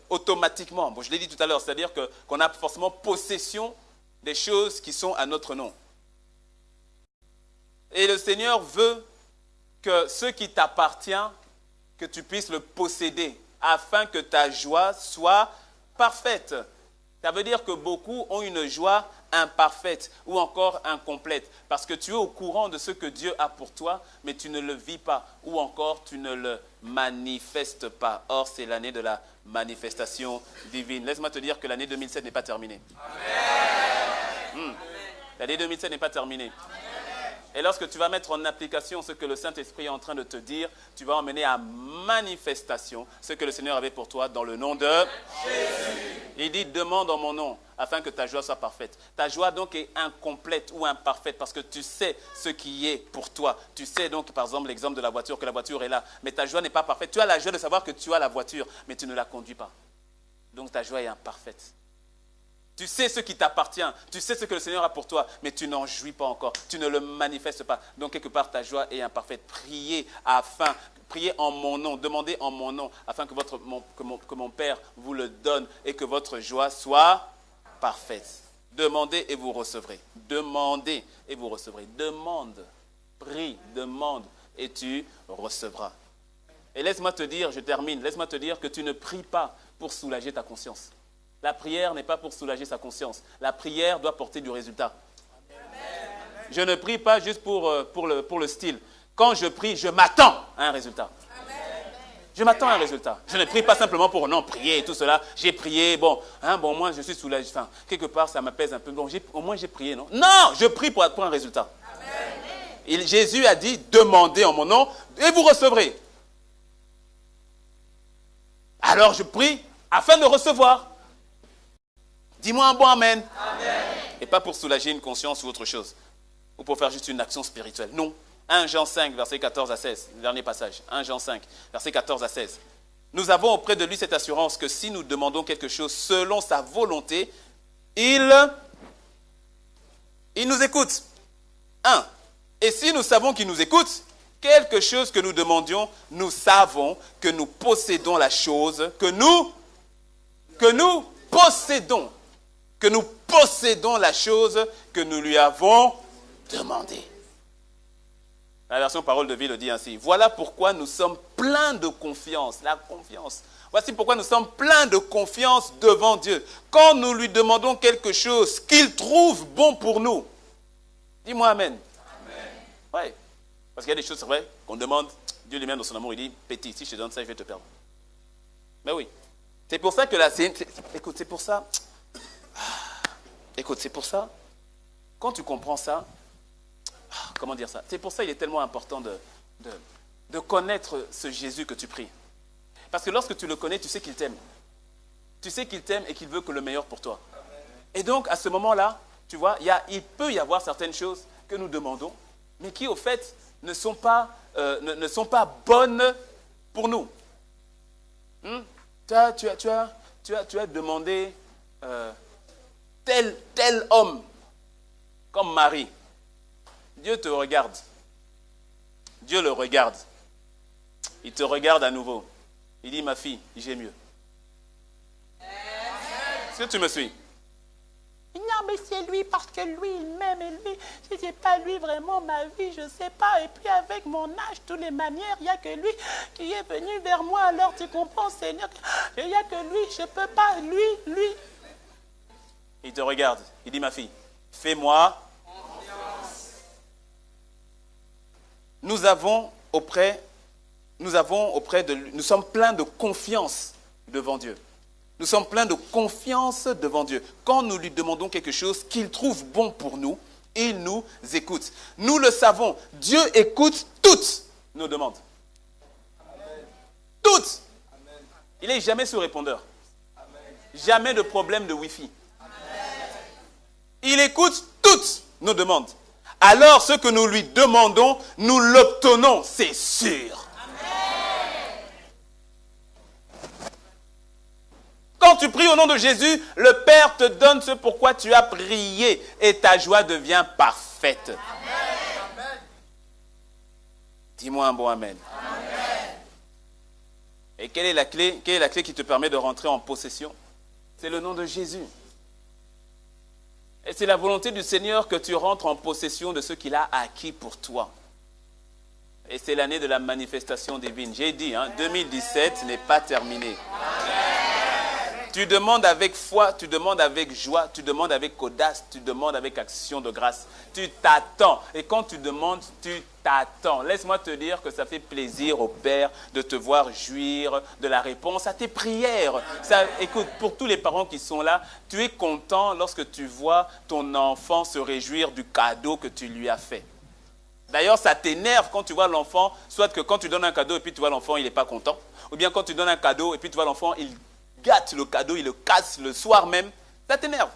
automatiquement. Bon, je l'ai dit tout à l'heure, c'est-à-dire qu'on a forcément possession des choses qui sont à notre nom. Et le Seigneur veut que ce qui t'appartient, que tu puisses le posséder, afin que ta joie soit parfaite. Ça veut dire que beaucoup ont une joie imparfaite ou encore incomplète parce que tu es au courant de ce que Dieu a pour toi, mais tu ne le vis pas ou encore tu ne le manifestes pas. Or, c'est l'année de la manifestation divine. Laisse-moi te dire que l'année 2007 n'est pas terminée. L'année 2007 n'est pas terminée. Et lorsque tu vas mettre en application ce que le Saint-Esprit est en train de te dire, tu vas emmener à manifestation ce que le Seigneur avait pour toi dans le nom de Jésus. Il dit, demande en mon nom, afin que ta joie soit parfaite. Ta joie donc est incomplète ou imparfaite parce que tu sais ce qui est pour toi. Tu sais donc, par exemple, l'exemple de la voiture, que la voiture est là, mais ta joie n'est pas parfaite. Tu as la joie de savoir que tu as la voiture, mais tu ne la conduis pas. Donc ta joie est imparfaite. Tu sais ce qui t'appartient, tu sais ce que le Seigneur a pour toi, mais tu n'en jouis pas encore, tu ne le manifestes pas. Donc quelque part ta joie est imparfaite. Priez en mon nom, demandez en mon nom, afin que mon Père vous le donne et que votre joie soit parfaite. Demandez et vous recevrez. Demandez et vous recevrez. Demande, prie, demande et tu recevras. Et laisse-moi te dire, je termine, laisse-moi te dire que tu ne pries pas pour soulager ta conscience. La prière n'est pas pour soulager sa conscience. La prière doit porter du résultat. Amen. Je ne prie pas juste pour le style. Quand je prie, je m'attends à un résultat. Amen. Je m'attends à un résultat. Je ne prie pas simplement pour prier et tout cela. J'ai prié, moi je suis soulagé. Enfin, quelque part, ça m'apaise un peu. Au moins j'ai prié, non? Non, je prie pour un résultat. Amen. Jésus a dit, demandez en mon nom et vous recevrez. Alors je prie afin de recevoir. Dis-moi un bon amen. Amen. Et pas pour soulager une conscience ou autre chose. Ou pour faire juste une action spirituelle. Non. 1 Jean 5, verset 14 à 16. Le dernier passage. 1 Jean 5, verset 14 à 16. Nous avons auprès de lui cette assurance que si nous demandons quelque chose selon sa volonté, il nous écoute. 1. Et si nous savons qu'il nous écoute, quelque chose que nous demandions, nous savons que nous possédons la chose que nous possédons. Que nous possédons la chose que nous lui avons demandée. La version Parole de Vie le dit ainsi. Voilà pourquoi nous sommes pleins de confiance. La confiance. Voici pourquoi nous sommes pleins de confiance devant Dieu. Quand nous lui demandons quelque chose qu'il trouve bon pour nous. Dis-moi Amen. Amen. Oui. Parce qu'il y a des choses, c'est vrai, qu'on demande, Dieu lui-même dans son amour, il dit, petit, si je te donne ça, je vais te perdre. Mais oui. C'est pour ça que là, écoute, c'est pour ça. Écoute, c'est pour ça, quand tu comprends ça, comment dire ça? C'est pour ça qu'il est tellement important de connaître ce Jésus que tu pries. Parce que lorsque tu le connais, tu sais qu'il t'aime. Tu sais qu'il t'aime et qu'il veut que le meilleur pour toi. Et donc, à ce moment-là, tu vois, il peut y avoir certaines choses que nous demandons, mais qui, au fait, ne sont pas bonnes pour nous. Tu as demandé tel homme comme Marie. Dieu te regarde. Dieu le regarde. Il te regarde à nouveau. Il dit, ma fille, j'ai mieux. Est-ce que tu me suis? Non, mais c'est lui parce que lui, il m'aime et lui, si c'est pas lui vraiment ma vie, je sais pas. Et puis avec mon âge, toutes les manières, il n'y a que lui qui est venu vers moi. Alors tu comprends, Seigneur, il n'y a que lui, je peux pas, lui. Il te regarde, il dit, ma fille, fais-moi confiance. Nous sommes pleins de confiance devant Dieu. Nous sommes pleins de confiance devant Dieu. Quand nous lui demandons quelque chose qu'il trouve bon pour nous, il nous écoute. Nous le savons, Dieu écoute toutes nos demandes. Amen. Toutes. Amen. Il n'est jamais sous répondeur. Amen. Jamais de problème de Wi-Fi. Amen. Il écoute toutes nos demandes. Alors ce que nous lui demandons, nous l'obtenons, c'est sûr. Quand tu pries au nom de Jésus, le Père te donne ce pourquoi tu as prié et ta joie devient parfaite. Amen. Dis-moi un bon amen. Amen. Et quelle est la clé? Quelle est la clé qui te permet de rentrer en possession? C'est le nom de Jésus. Et c'est la volonté du Seigneur que tu rentres en possession de ce qu'il a acquis pour toi. Et c'est l'année de la manifestation divine. J'ai dit, 2017 n'est pas terminé. Amen. Tu demandes avec foi, tu demandes avec joie, tu demandes avec audace, tu demandes avec action de grâce. Tu t'attends. Et quand tu demandes, tu t'attends. Laisse-moi te dire que ça fait plaisir au Père de te voir jouir de la réponse à tes prières. Ça, écoute, pour tous les parents qui sont là, tu es content lorsque tu vois ton enfant se réjouir du cadeau que tu lui as fait. D'ailleurs, ça t'énerve quand tu vois l'enfant, soit que quand tu donnes un cadeau et puis tu vois l'enfant, il n'est pas content, ou bien quand tu donnes un cadeau et puis tu vois l'enfant, il gâte le cadeau, il le casse le soir même, ça t'énerve.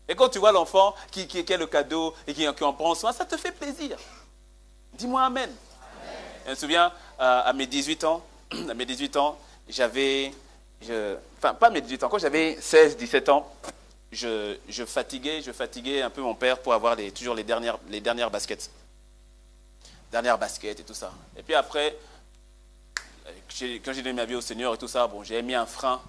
Et quand tu vois l'enfant qui a le cadeau et qui en prend soin, ça te fait plaisir. Dis-moi Amen. Amen. Je me souviens, à mes 18 ans, j'avais, enfin pas mes 18 ans, quand j'avais 16, 17 ans, je fatiguais un peu mon père pour avoir toujours les dernières baskets. Dernières baskets et tout ça. Et puis après, quand j'ai donné ma vie au Seigneur et tout ça, bon, j'ai mis un frein.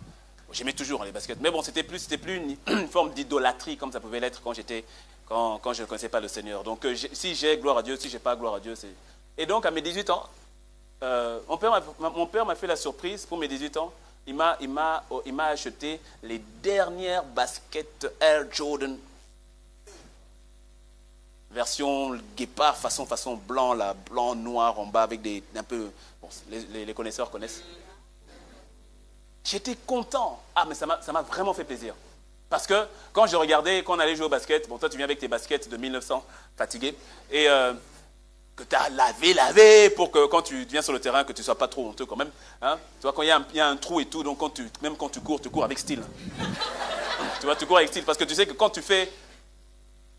J'aimais toujours les baskets. Mais bon, c'était plus une forme d'idolâtrie comme ça pouvait l'être quand je ne connaissais pas le Seigneur. Donc si j'ai gloire à Dieu, si je n'ai pas gloire à Dieu, c'est... Et donc à mes 18 ans, mon père m'a fait la surprise pour mes 18 ans. Il m'a acheté les dernières baskets Air Jordan. Version guépard, façon blanc, là, blanc, noir en bas avec un peu... Bon, les connaisseurs connaissent. J'étais content. Ah, mais ça m'a vraiment fait plaisir. Parce que quand je regardais, quand on allait jouer au basket, bon, toi tu viens avec tes baskets de 1900, fatigué, et que tu as lavé, pour que quand tu viens sur le terrain, que tu ne sois pas trop honteux quand même. Hein? Tu vois, quand il y a un trou et tout, donc même quand tu cours avec style. Tu vois, tu cours avec style, parce que tu sais que quand tu fais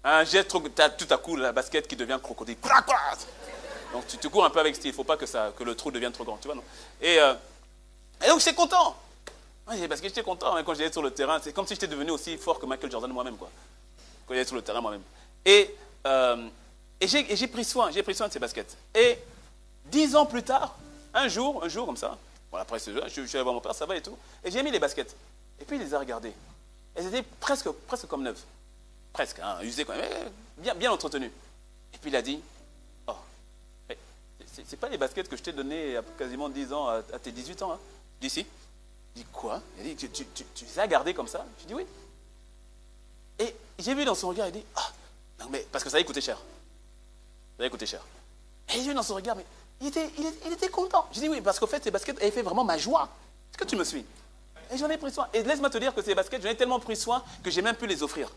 un geste, tu as tout à coup la basket qui devient crocodile. Donc tu cours un peu avec style, il ne faut pas que le trou devienne trop grand, tu vois, non? Et donc j'étais content. Ouais, parce que j'étais content hein, quand j'étais sur le terrain. C'est comme si j'étais devenu aussi fort que Michael Jordan moi-même, quoi. Quand j'étais sur le terrain moi-même. Et j'ai pris soin de ces baskets. Et 10 ans plus tard, un jour comme ça, bon, après je suis allé voir mon père, ça va et tout, et j'ai mis les baskets. Et puis il les a regardées. Elles étaient presque comme neuves. Presque, hein, usées quand même, bien entretenues. Et puis il a dit, oh, c'est pas les baskets que je t'ai données il y a quasiment 10 ans à tes 18 ans, hein? Je dis si. Je dis quoi? Il a dit, tu les as gardées comme ça? Je dis oui. Et j'ai vu dans son regard, il dit, ah, non, mais parce que ça allait coûter cher. Ça allait coûter cher. Et j'ai vu dans son regard, mais il était content. Je dis oui, parce qu'au fait, ces baskets avaient fait vraiment ma joie. Est-ce que tu me suis? Et j'en ai pris soin. Et laisse-moi te dire que ces baskets, j'en ai tellement pris soin que j'ai même pu les offrir.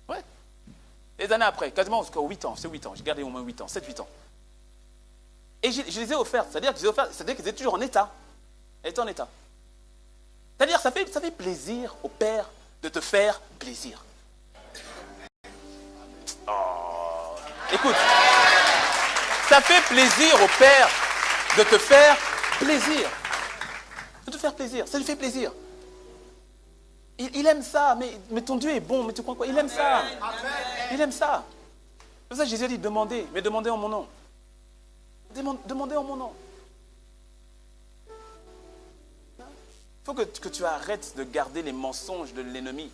Ouais. Des années après, quasiment jusqu'à 8 ans, c'est 8 ans, j'ai gardé au moins 8 ans, 7-8 ans. Et je les ai offertes, c'est-à-dire qu'ils étaient toujours en état. Elles étaient en état. C'est-à-dire ça fait plaisir au Père de te faire plaisir. Oh. Écoute, ça fait plaisir au Père de te faire plaisir. De te faire plaisir, ça lui fait plaisir. Il aime ça, mais ton Dieu est bon, mais tu crois quoi? Il aime ça. Il aime ça. C'est pour ça que Jésus a dit, demandez, mais demandez en mon nom. Demandez en mon nom. Il faut que tu arrêtes de garder les mensonges de l'ennemi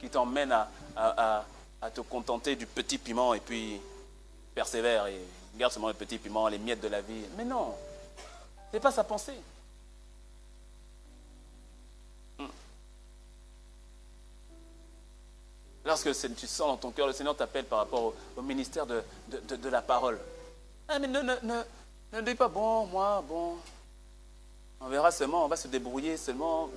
qui t'emmènent à te contenter du petit piment et puis persévère et garde seulement le petit piment, les miettes de la vie. Mais non, ce n'est pas sa pensée. Lorsque tu sens dans ton cœur, le Seigneur t'appelle par rapport au ministère de la parole. Ah, mais ne dis pas, bon, on verra seulement, on va se débrouiller seulement.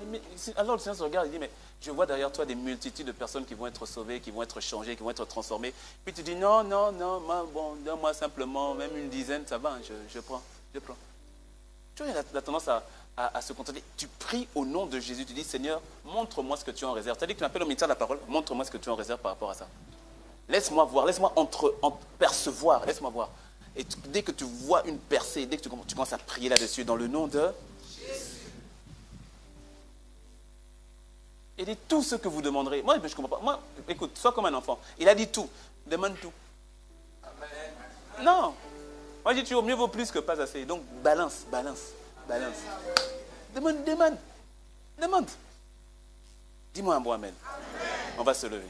Alors le Seigneur se regarde et dit, mais je vois derrière toi des multitudes de personnes qui vont être sauvées, qui vont être changées, qui vont être transformées. Puis tu dis, non, donne-moi simplement, même une dizaine, ça va, je prends. Tu vois, il a tendance à se contenter. Tu pries au nom de Jésus, tu dis, Seigneur, montre-moi ce que tu as en réserve. C'est-à-dire que tu m'appelles au ministère de la parole, montre-moi ce que tu as en réserve par rapport à ça. Laisse-moi voir, laisse-moi percevoir, laisse-moi voir. Et dès que tu vois une percée, dès que tu commences à prier là-dessus, dans le nom de Jésus. Il dit tout ce que vous demanderez. Moi, je ne comprends pas. Moi, écoute, sois comme un enfant. Il a dit tout. Demande tout. Amen. Non. Moi, je dis toujours, mieux vaut plus que pas assez. Donc, balance. Demande. Dis-moi un bon amen. On va se lever.